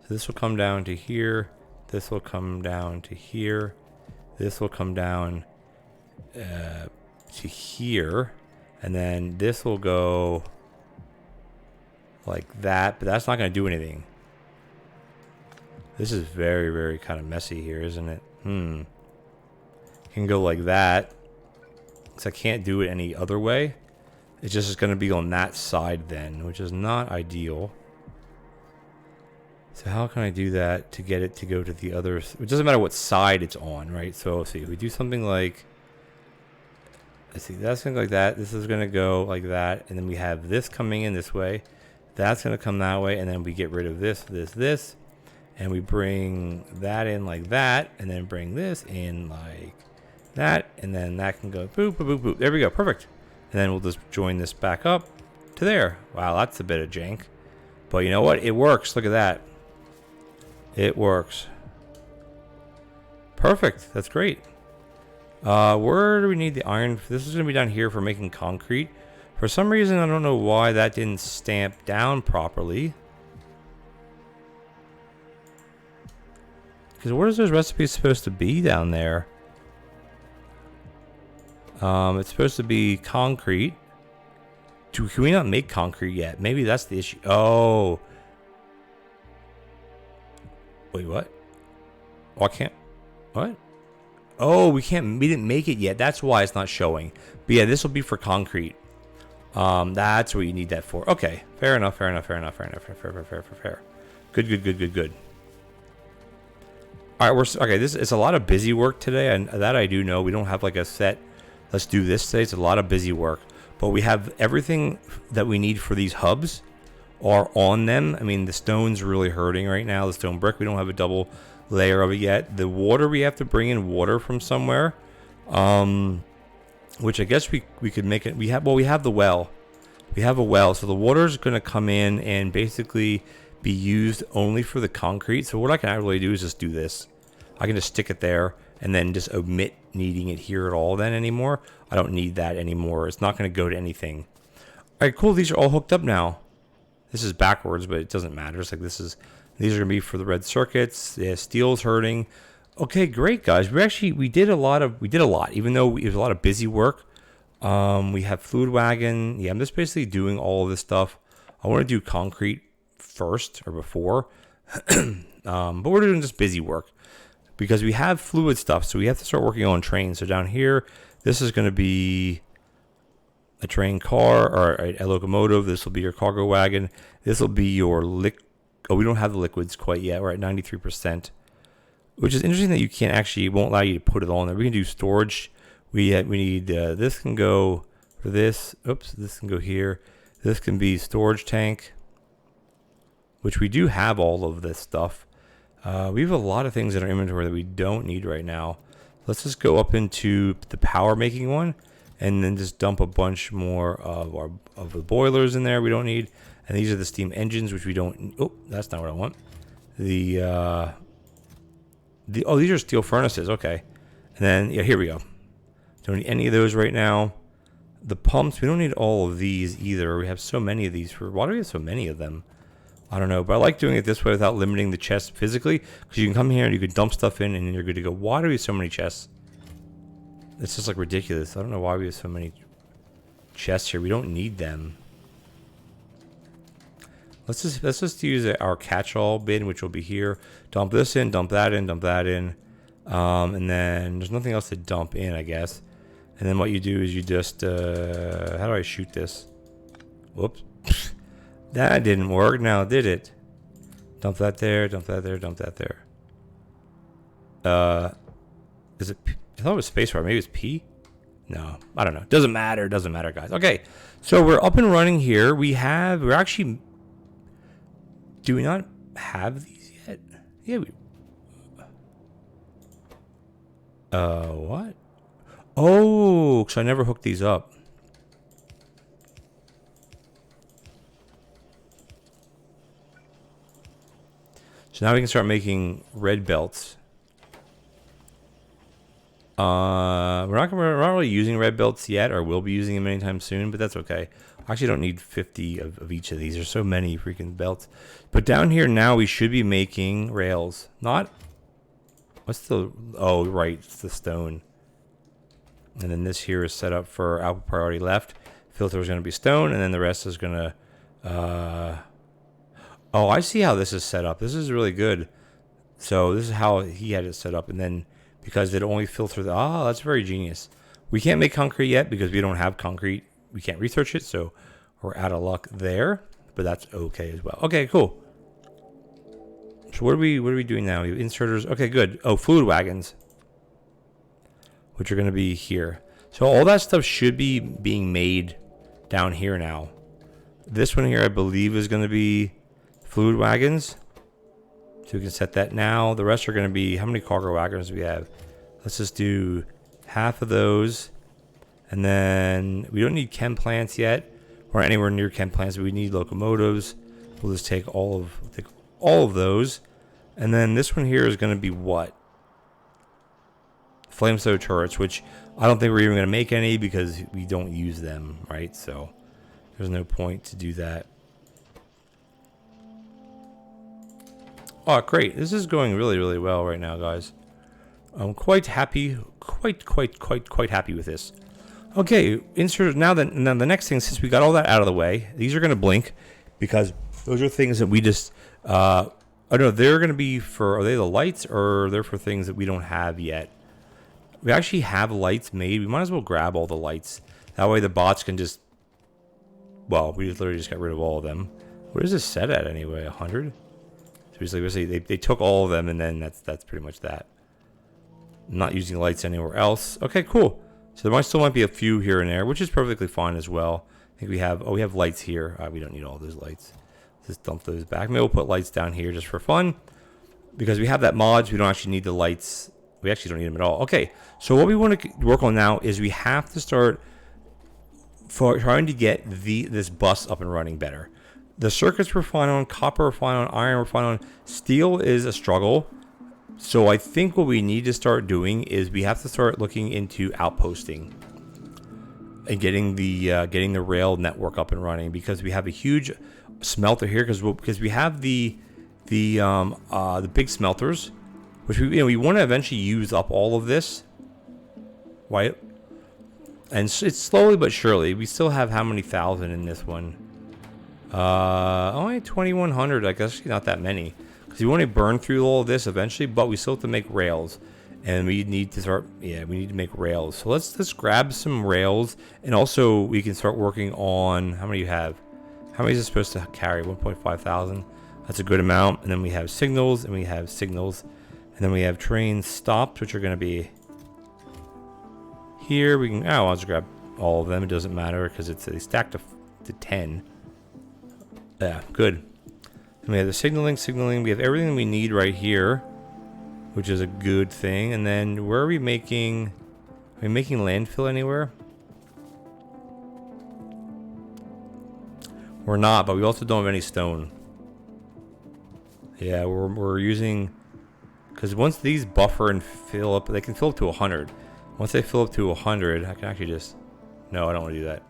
so this will come down to here. This will come down to here. This will come down to here, and then this will go like that, but that's not going to do anything. This is very, very kind of messy here, isn't it? Can go like that, because I can't do it any other way. It's just going to be on that side then, which is not ideal. So how can I do that to get it to go to the other? It doesn't matter what side it's on, right? So let's see, if we do something like, let's see, that's going to go like that. This is going to go like that. And then we have this coming in this way. That's going to come that way. And then we get rid of this. And we bring that in like that. And then bring this in like that. And then that can go boop, boop, boop, boop. There we go. Perfect. And then we'll just join this back up to there. Wow, that's a bit of jank. But you know what? It works. Look at that. It works. Perfect. That's great. Where do we need the iron? This is going to be down here for making concrete. For some reason, I don't know why that didn't stamp down properly. Because what is those recipes supposed to be down there? It's supposed to be concrete. Can we not make concrete yet? Maybe that's the issue. Oh. Wait, what? Oh, I can't. What? Oh, we didn't make it yet. That's why it's not showing. But yeah, this will be for concrete. That's what you need that for. Okay, fair enough. Fair. Good. All right, okay. It's a lot of busy work today, and that I do know. We don't have like a set. Let's do this today. It's a lot of busy work, but we have everything that we need for these hubs are on them. I mean, the stone's really hurting right now. The stone brick, we don't have a double layer of it yet. The water, we have to bring in water from somewhere, which I guess we could make it. We have the well. We have a well, so the water is going to come in and basically be used only for the concrete. So what I can actually do is just do this. I can just stick it there and then just omit needing it here at all then anymore. I don't need that anymore. It's not going to go to anything. All right, cool. These are all hooked up now. This is backwards, but it doesn't matter. It's like these are going to be for the red circuits. Yeah, steel's hurting. Okay, great, guys. We did a lot, even though it was a lot of busy work. We have fluid wagon. Yeah, I'm just basically doing all of this stuff. I want to do concrete first or before. But we're doing just busy work. because we have fluid stuff, so we have to start working on trains. So down here, this is going to be a train car or a locomotive. This will be your cargo wagon. This will be your oh, we don't have the liquids quite yet. We're at 93%, which is interesting that you can't actually, it won't allow you to put it all in there. We can do storage. We need, this can go for this. Oops, this can go here. This can be storage tank, which we do have all of this stuff. We have a lot of things in our inventory that we don't need right now. Let's just go up into the power making one and then just dump a bunch more of the boilers in there we don't need. And these are the steam engines, which we don't, oh, that's not what I want. Oh, these are steel furnaces, okay. And then, yeah, here we go. Don't need any of those right now. The pumps, we don't need all of these either. We have so many of these. Why do we have so many of them? I don't know, but I like doing it this way without limiting the chest physically, because you can come here and you can dump stuff in and you're good to go. Why do we have so many chests? It's just like ridiculous. I don't know why we have so many chests here. We don't need them. Let's just use our catch-all bin, which will be here. Dump this in, dump that in, dump that in. And then there's nothing else to dump in, I guess. And then what you do is you just, how do I shoot this? Whoops. That didn't work now, did it? Dump that there, dump that there, dump that there. Is it P? I thought it was spacebar. Maybe it's P? No, I don't know. Doesn't matter, guys. Okay, so we're up and running here. We're actually, do we not have these yet? Yeah, what? Oh, because I never hooked these up. So now we can start making red belts. We're not really using red belts yet, or we'll be using them anytime soon, but that's okay. I actually don't need 50 of each of these. There's so many freaking belts. But down here now we should be making rails. Not, what's the, oh, right, it's the stone. And then this here is set up for output priority left. Filter is going to be stone, and then the rest is going to, oh, I see how this is set up. This is really good. So this is how he had it set up, and then because it only filters, that's very genius. We can't make concrete yet because we don't have concrete. We can't research it, so we're out of luck there, but that's okay as well. Okay, cool. So what are we doing now? Inserters. Okay, good. Oh, fluid wagons, which are going to be here. So all that stuff should be being made down here now. This one here, I believe, is going to be fluid wagons. So we can set that now. The rest are going to be, how many cargo wagons do we have? Let's just do half of those. And then we don't need chem plants yet, or anywhere near chem plants, but we need locomotives. We'll just take all of those. And then this one here is going to be what? Flame stove turrets, which I don't think we're even going to make any because we don't use them, right? So there's no point to do that. Oh, great. This is going really, really well right now, guys. I'm quite happy, quite happy with this. Okay, insert now the next thing, since we got all that out of the way, these are going to blink because those are things that we just, oh no, they're going to be for, are they the lights or they're for things that we don't have yet? We actually have lights made. We might as well grab all the lights. That way the bots can just, well, we literally just got rid of all of them. What is this set at anyway? 100? So basically they took all of them, and then that's pretty much that. I'm not using lights anywhere else. Okay, cool. So there still might be a few here and there, which is perfectly fine as well. I think we have, we have lights here. We don't need all those lights. Just dump those back. Maybe we'll put lights down here just for fun. Because we have that mods, we don't actually need the lights. We actually don't need them at all. Okay, so what we want to work on now is we have to start trying to get this bus up and running better. The circuits we're fine on, copper we're fine on, iron we're fine on. Steel is a struggle. So I think what we need to start doing is we have to start looking into outposting and getting the rail network up and running, because we have a huge smelter here because we have the big smelters, which we want to eventually use up all of this, right? And it's slowly but surely. We still have how many thousand in this one? Only 2,100. I guess not that many. because you want to burn through all of this eventually, but we still have to make rails. And we need to start, yeah, we need to make rails. So let's grab some rails, and also we can start working on, how many you have? How many is it supposed to carry? 1.5 thousand. That's a good amount. And then we have signals, and we have signals. And then we have train stops, which are going to be here. We can, oh, I'll just grab all of them. It doesn't matter because they stack to 10. Yeah, good. And we have the signaling. We have everything we need right here, which is a good thing. And then where are we making? Are we making landfill anywhere? We're not, but we also don't have any stone. Yeah, we're using, because once these buffer and fill up, they can fill up to 100. Once they fill up to 100, I can actually just, no, I don't want to do that.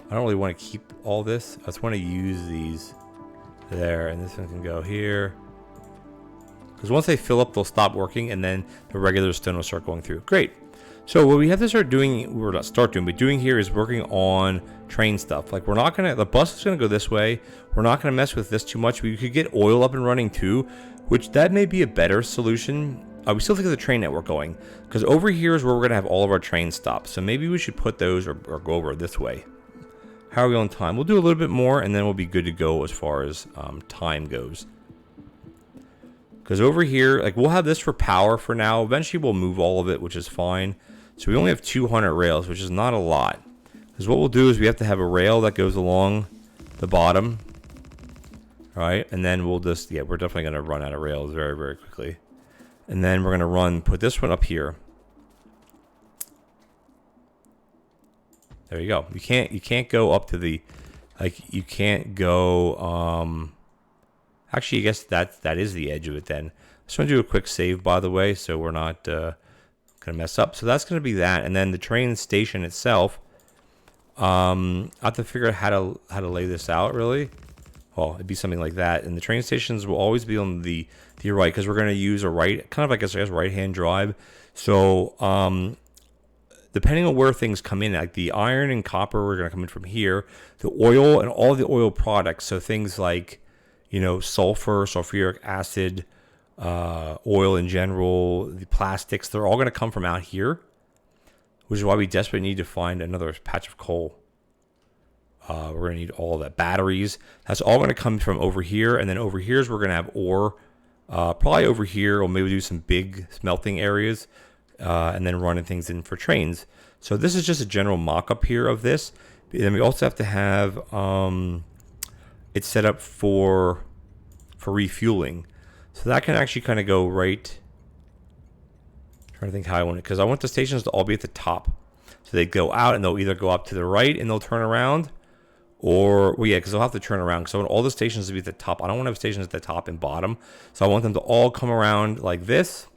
I don't really want to keep all this. I just want to use these there, and this one can go here. Because once they fill up, they'll stop working, and then the regular stone will start going through. Great. So what we have to start doing, we're not start doing, but doing here is working on train stuff. Like we're not gonna, the bus is gonna go this way. We're not gonna mess with this too much. We could get oil up and running too, which that may be a better solution. We still think of the train network going, because over here is where we're gonna have all of our train stops. So maybe we should put those or go over this way. How are we on time? We'll do a little bit more, and then we'll be good to go as far as time goes. Because over here, like we'll have this for power for now. Eventually we'll move all of it, which is fine. So we only have 200 rails, which is not a lot. Because what we'll do is we have to have a rail that goes along the bottom. Right? And then we'll just, yeah, we're definitely going to run out of rails very, very quickly. And then we're going to put this one up here. There you go. You can't go up to the, like, you can't go, actually, I guess that is the edge of it then. I just want to do a quick save, by the way, so we're not going to mess up. So that's going to be that. And then the train station itself, I have to figure out how to lay this out, really. Well, it'd be something like that. And the train stations will always be on the right, because we're going to use a right, kind of like I guess right-hand drive. So depending on where things come in, like the iron and copper, we're going to come in from here. The oil and all the oil products, so things like, you know, sulfur, sulfuric acid, oil in general, the plastics, they're all going to come from out here, which is why we desperately need to find another patch of coal. We're going to need all of that. Batteries, that's all going to come from over here. And then over here is we're going to have ore, probably over here, or maybe do some big smelting areas, and then running things in for trains. So this is just a general mock-up here of this. And then we also have to have it set up for refueling. So that can actually kind of go right. I'm trying to think how I want it, because I want the stations to all be at the top. So they go out and they'll either go up to the right and they'll turn around, or, well, yeah, because they'll have to turn around. Because I want all the stations to be at the top. I don't want to have stations at the top and bottom. So I want them to all come around like this.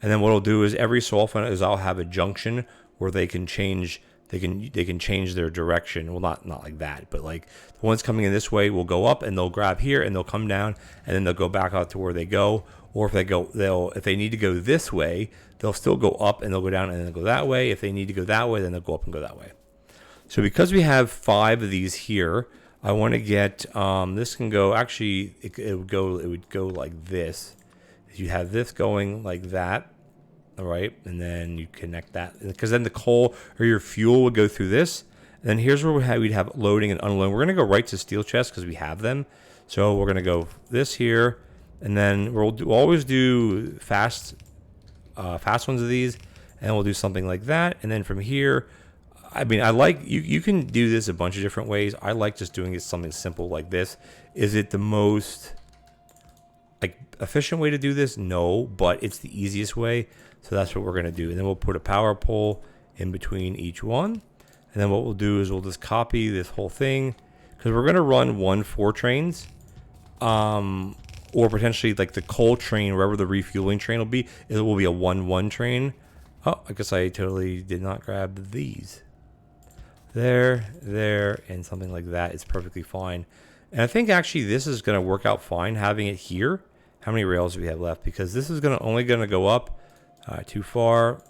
And then what I'll do is every so often is I'll have a junction where they can change. They can change their direction. Well, not like that, but like the ones coming in this way will go up and they'll grab here and they'll come down and then they'll go back out to where they go. Or if if they need to go this way, they'll still go up and they'll go down and then they'll go that way. If they need to go that way, then they'll go up and go that way. So because we have 5 of these here, I want to get this can go. Actually, it would go like this. You have this going like that. All right, and then you connect that, because then the coal or your fuel would go through this. And then here's where we'd have loading and unloading. We're going to go right to steel chests because we have them. So we're going to go this here, and then we'll always do fast ones of these, and we'll do something like that. And then from here, I mean, I like, you can do this a bunch of different ways. I like just doing it something simple like this. Is it the most like efficient way to do this? No, but it's the easiest way. So that's what we're going to do. And then we'll put a power pole in between each one. And then what we'll do is we'll just copy this whole thing, because we're going to run 1-4 trains, or potentially like the coal train, wherever the refueling train will be, it will be a 1-1 train. Oh, I guess I totally did not grab these. There, and something like that is perfectly fine. And I think actually this is going to work out fine having it here. How many rails do we have left? Because this is only going to go up too far.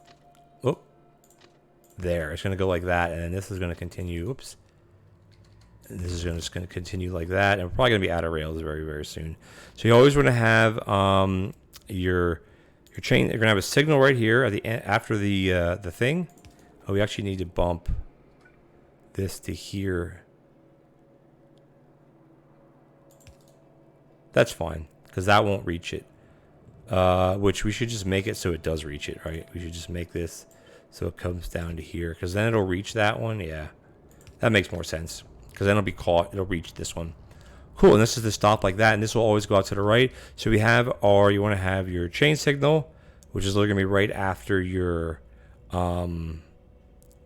Oh, there. It's going to go like that, and then this is going to continue. Oops. And this is just going to continue like that, and we're probably going to be out of rails very, very soon. So you always want to have your chain. You're going to have a signal right here at the end, after the thing. Oh, we actually need to bump this to here. That's fine, because that won't reach it. Which we should just make it so it does reach it, right? We should just make this so it comes down to here, because then it'll reach that one. Yeah, that makes more sense, because then it'll be caught. It'll reach this one. Cool, and this is the stop like that, and this will always go out to the right. So we have our, you want to have your chain signal, which is literally going to be right after your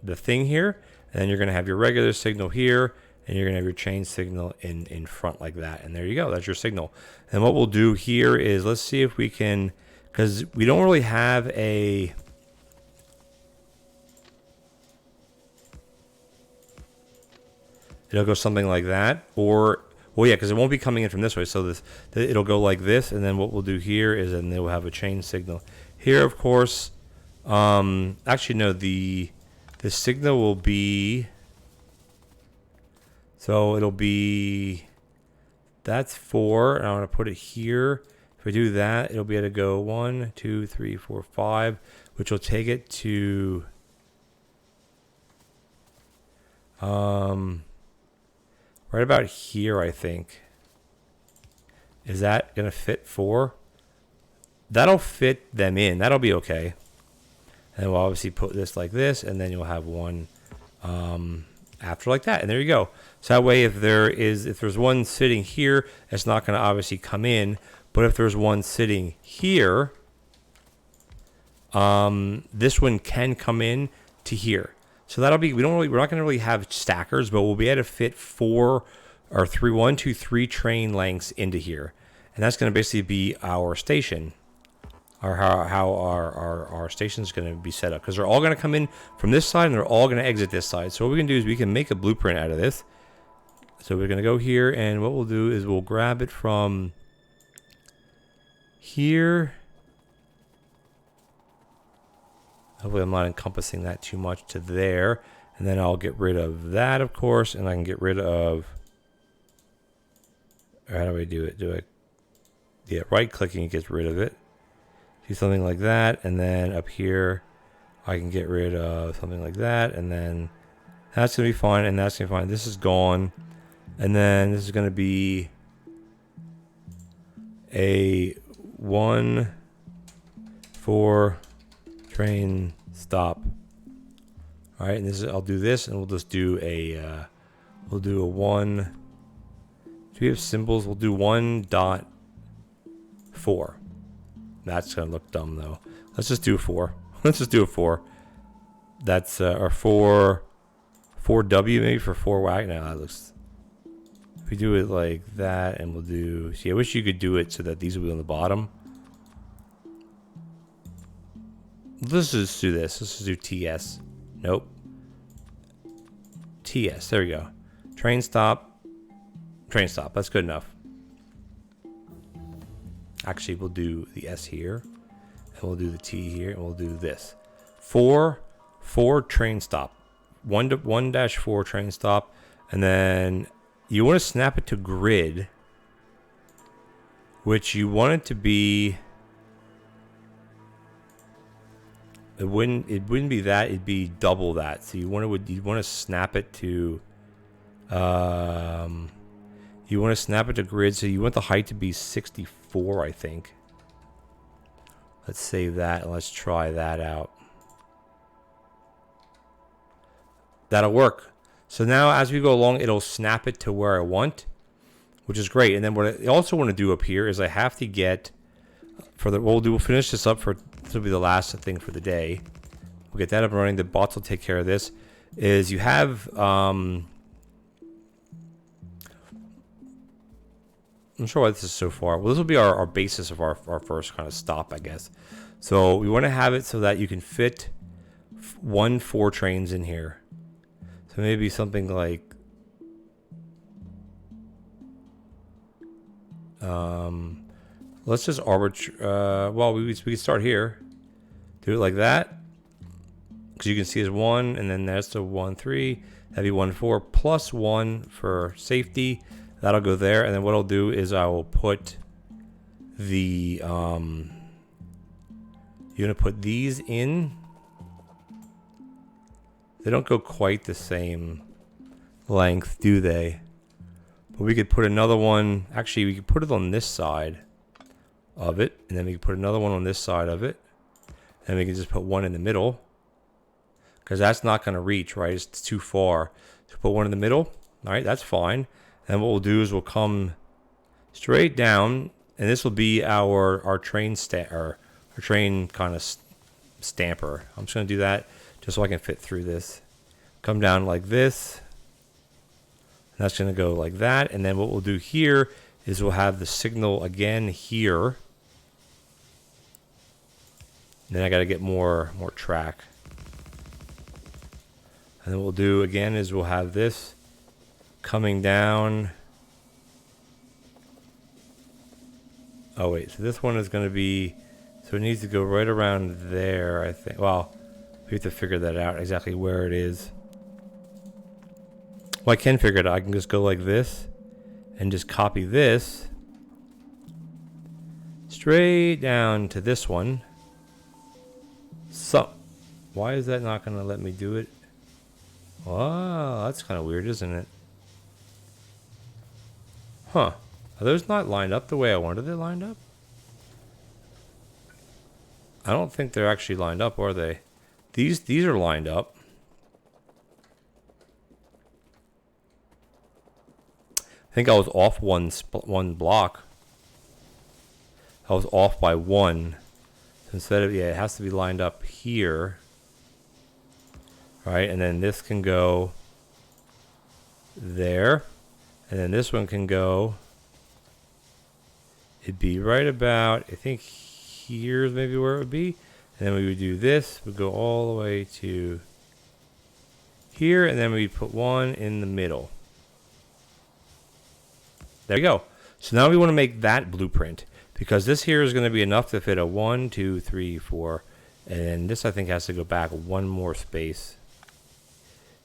the thing here, and then you're going to have your regular signal here, and you're going to have your chain signal in front like that. And there you go. That's your signal. And what we'll do here is, let's see if we can, because we don't really have a, it'll go something like that, or, well, yeah, because it won't be coming in from this way. So this, it'll go like this, and then what we'll do here is, then we'll have a chain signal here, of course. Actually, no, the signal will be, so it'll be, that's 4, and I'm going to put it here. If we do that, it'll be able to go 1, 2, 3, 4, 5, which will take it to right about here, I think. Is that going to fit 4? That'll fit them in. That'll be okay. And we'll obviously put this like this, and then you'll have one after like that, and there you go. So that way, if there's one sitting here, it's not going to obviously come in. But if there's one sitting here, this one can come in to here. So that'll be, we're not going to really have stackers, but we'll be able to fit 1, 2, 3 train lengths into here, and that's going to basically be our station. Or how our station is going to be set up, because they're all going to come in from this side and they're all going to exit this side. So what we can do is we can make a blueprint out of this. So we're going to go here, and what we'll do is we'll grab it from here. Hopefully I'm not encompassing that too much to there. And then I'll get rid of that, of course, and I can get rid of, or how do I do it? Yeah, right clicking gets rid of it. Do something like that, and then up here I can get rid of something like that, and then that's gonna be fine, and that's gonna be fine. This is gone, and then this is gonna be a 1, 4 train stop. All right, and this is, I'll do this, and we'll just do a 1. Do we have symbols? We'll do 1.4. That's gonna look dumb though. Let's just do 4. Let's just do a 4. That's or 4W maybe for 4 whack. No, that looks. If we do it like that, and we'll do. See, I wish you could do it so that these will be on the bottom. Let's just do this. Let's just do TS. Nope. TS. There we go. Train stop. Train stop. That's good enough. Actually, we'll do the S here, and we'll do the T here, and we'll do this. 4 train stop. 1-4 train stop, and then you want to snap it to grid, which you want it to be. It wouldn't be that. It'd be double that. So you want to snap it to. You want to snap it to grid, so you want the height to be 64, I think. Let's save that, and let's try that out. That'll work. So now as we go along, it'll snap it to where I want, which is great. And then what I also want to do up here is I have to get, we'll finish this up for, this will be the last thing for the day. We'll get that up and running. The bots will take care of this. Is you have, I'm sure why this is so far. Well, this will be our basis of our first kind of stop, I guess. So we want to have it so that you can fit 4 trains in here. So maybe something like, let's just well, we can start here. Do it like that. because you can see is 1, and then that's the 1, 3. That'd be 1, 4 plus 1 for safety. That'll go there, and then what I'll do is I will put the you're gonna put these in. They don't go quite the same length, do they? But we could put another one. Actually, we could put it on this side of it, and then we could put another one on this side of it, and we can just put one in the middle, because that's not going to reach, right? It's too far. So put one in the middle. All right, that's fine. And what we'll do is we'll come straight down, and this will be our train our train kind of stamper. I'm just going to do that just so I can fit through this. Come down like this. And that's going to go like that. And then what we'll do here is we'll have the signal again here. And then I got to get more track. And then what we'll do again is we'll have this coming down. Oh wait, so this one is going to be, so it needs to go right around there, I think. Well, we have to figure that out exactly where it is. Well, I can figure it out. I can just go like this and just copy this straight down to this one. So, why is that not going to let me do it? Wow, that's kind of weird, isn't it? Huh. Are those not lined up the way I wanted it lined up? I don't think they're actually lined up, are they? These are lined up. I think I was off one block. I was off by 1. So instead of, yeah, it has to be lined up here. Right, and then this can go there. And then this one can go, it'd be right about, I think here's maybe where it would be. And then we would do this, we'd go all the way to here, and then we'd put one in the middle. There we go. So now we want to make that blueprint, because this here is going to be enough to fit a 1, 2, 3, 4, and this I think has to go back one more space.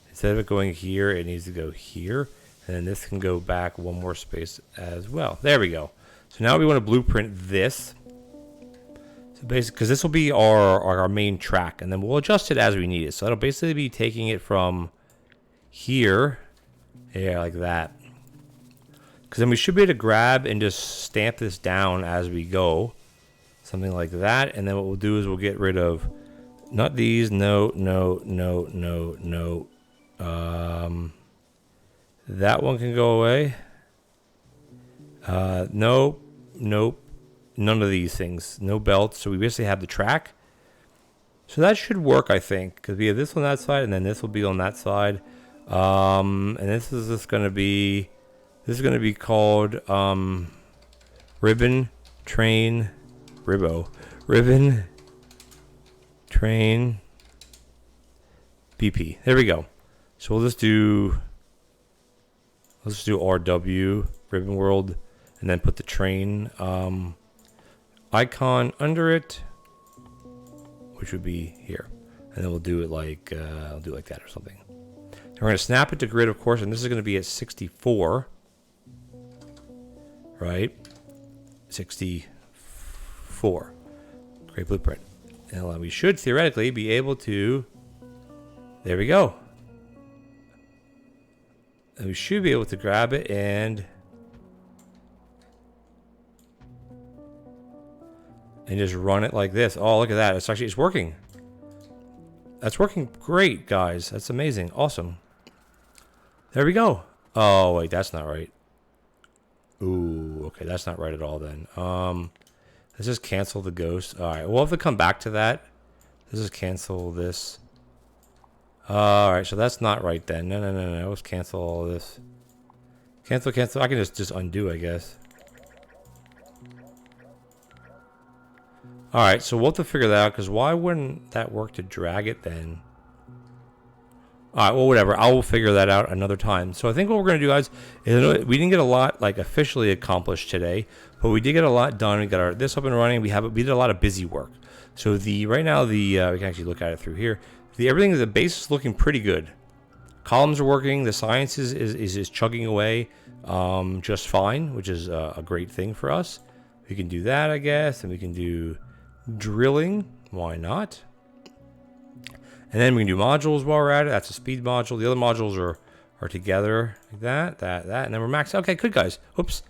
Instead of it going here, it needs to go here. And then this can go back one more space as well. There we go. So now we want to blueprint this. So basically, because this will be our main track, and then we'll adjust it as we need it. So it'll basically be taking it from here, yeah, like that. Because then we should be able to grab and just stamp this down as we go. Something like that. And then what we'll do is we'll get rid of, not these, no. That one can go away. Nope. None of these things. No belts. So we basically have the track. So that should work, I think, because we have this on that side, and then this will be on that side. And this is just going to be. This is going to be called ribbon train BP. There we go. So we'll just do. Let's do RW, Ribbon World, and then put the train icon under it, which would be here. And then we'll do it like, I'll do it like that or something. And we're going to snap it to grid, of course, and this is going to be at 64. Right? 64. Great blueprint. And we should theoretically be able to, there we go. And we should be able to grab it and just run it like this. Oh, look at that. It's working. That's working great, guys. That's amazing. Awesome. There we go. Oh, wait, that's not right. Ooh, okay, that's not right at all then. Let's just cancel the ghost. All right, we'll have to come back to that. Let's just cancel this. All right, so that's not right then. No. Let's cancel all this. Cancel. I can just undo, I guess. All right, so we'll have to figure that out, because why wouldn't that work to drag it then? All right, well, whatever. I will figure that out another time. So I think what we're going to do, guys, is we didn't get a lot like officially accomplished today, but we did get a lot done. We got this up and running. We did a lot of busy work. So right now we can actually look at it through here. everything, the base is looking pretty good. Columns are working. The science is chugging away just fine, which is a great thing for us. We can do that, I guess, and we can do drilling. Why not? And then we can do modules while we're at it. That's a speed module. The other modules are together like that, and then we're maxed. Okay, good guys. Oops,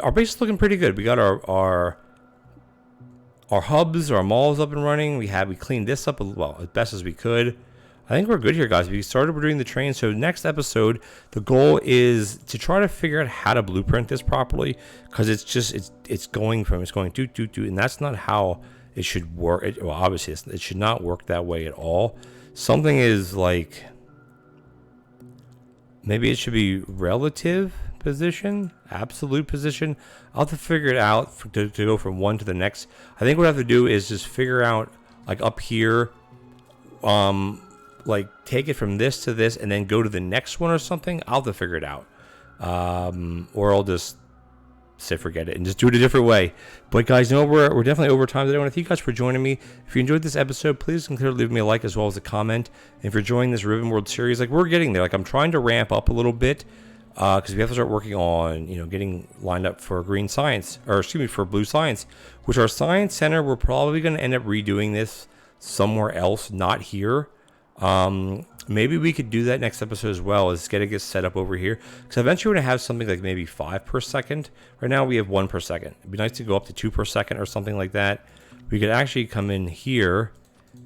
our base is looking pretty good. We got our hubs, our malls up and running. We cleaned this up as best as we could. I think we're good here, guys. We started doing the train. So next episode, the goal is to try to figure out how to blueprint this properly, because it's going do, and that's not how it should work. Well, obviously, it should not work that way at all. Something is like, maybe it should be relative position, absolute position. I'll have to figure it out to go from one to the next. I think what I have to do is just figure out, like up here, like take it from this to this and then go to the next one or something. I'll have to figure it out. Or I'll just say forget it and just do it a different way. But guys, we're definitely over time today. I want to thank you guys for joining me. If you enjoyed this episode, please consider leaving me a like as well as a comment. And if you're enjoying this Ribbon World series, like we're getting there. Like I'm trying to ramp up a little bit because we have to start working on, getting lined up for green science, or excuse me, for blue science, which our science center, we're probably going to end up redoing this somewhere else, not here. Maybe we could do that next episode as well, is get set up over here, because eventually we're going to have something like maybe 5 per second. Right now we have 1 per second. It'd be nice to go up to 2 per second or something like that. We could actually come in here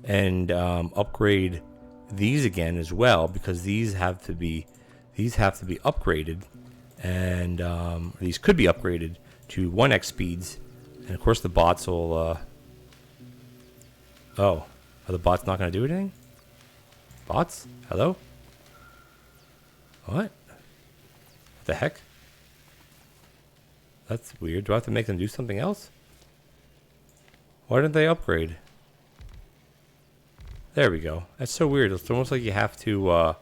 and upgrade these again as well, because these have to be upgraded, and these could be upgraded to 1x speeds. And of course the bots will are the bots not going to do anything? Bots? Hello? What the heck? That's weird. Do I have to make them do something else? Why didn't they upgrade? There we go. That's so weird. It's almost like you have to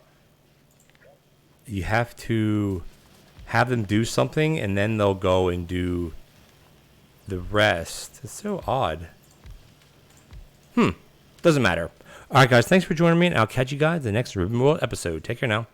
have them do something and then they'll go and do the rest. It's so odd. Doesn't matter. All right, guys. Thanks for joining me, and I'll catch you guys in the next Ribbon World episode. Take care now.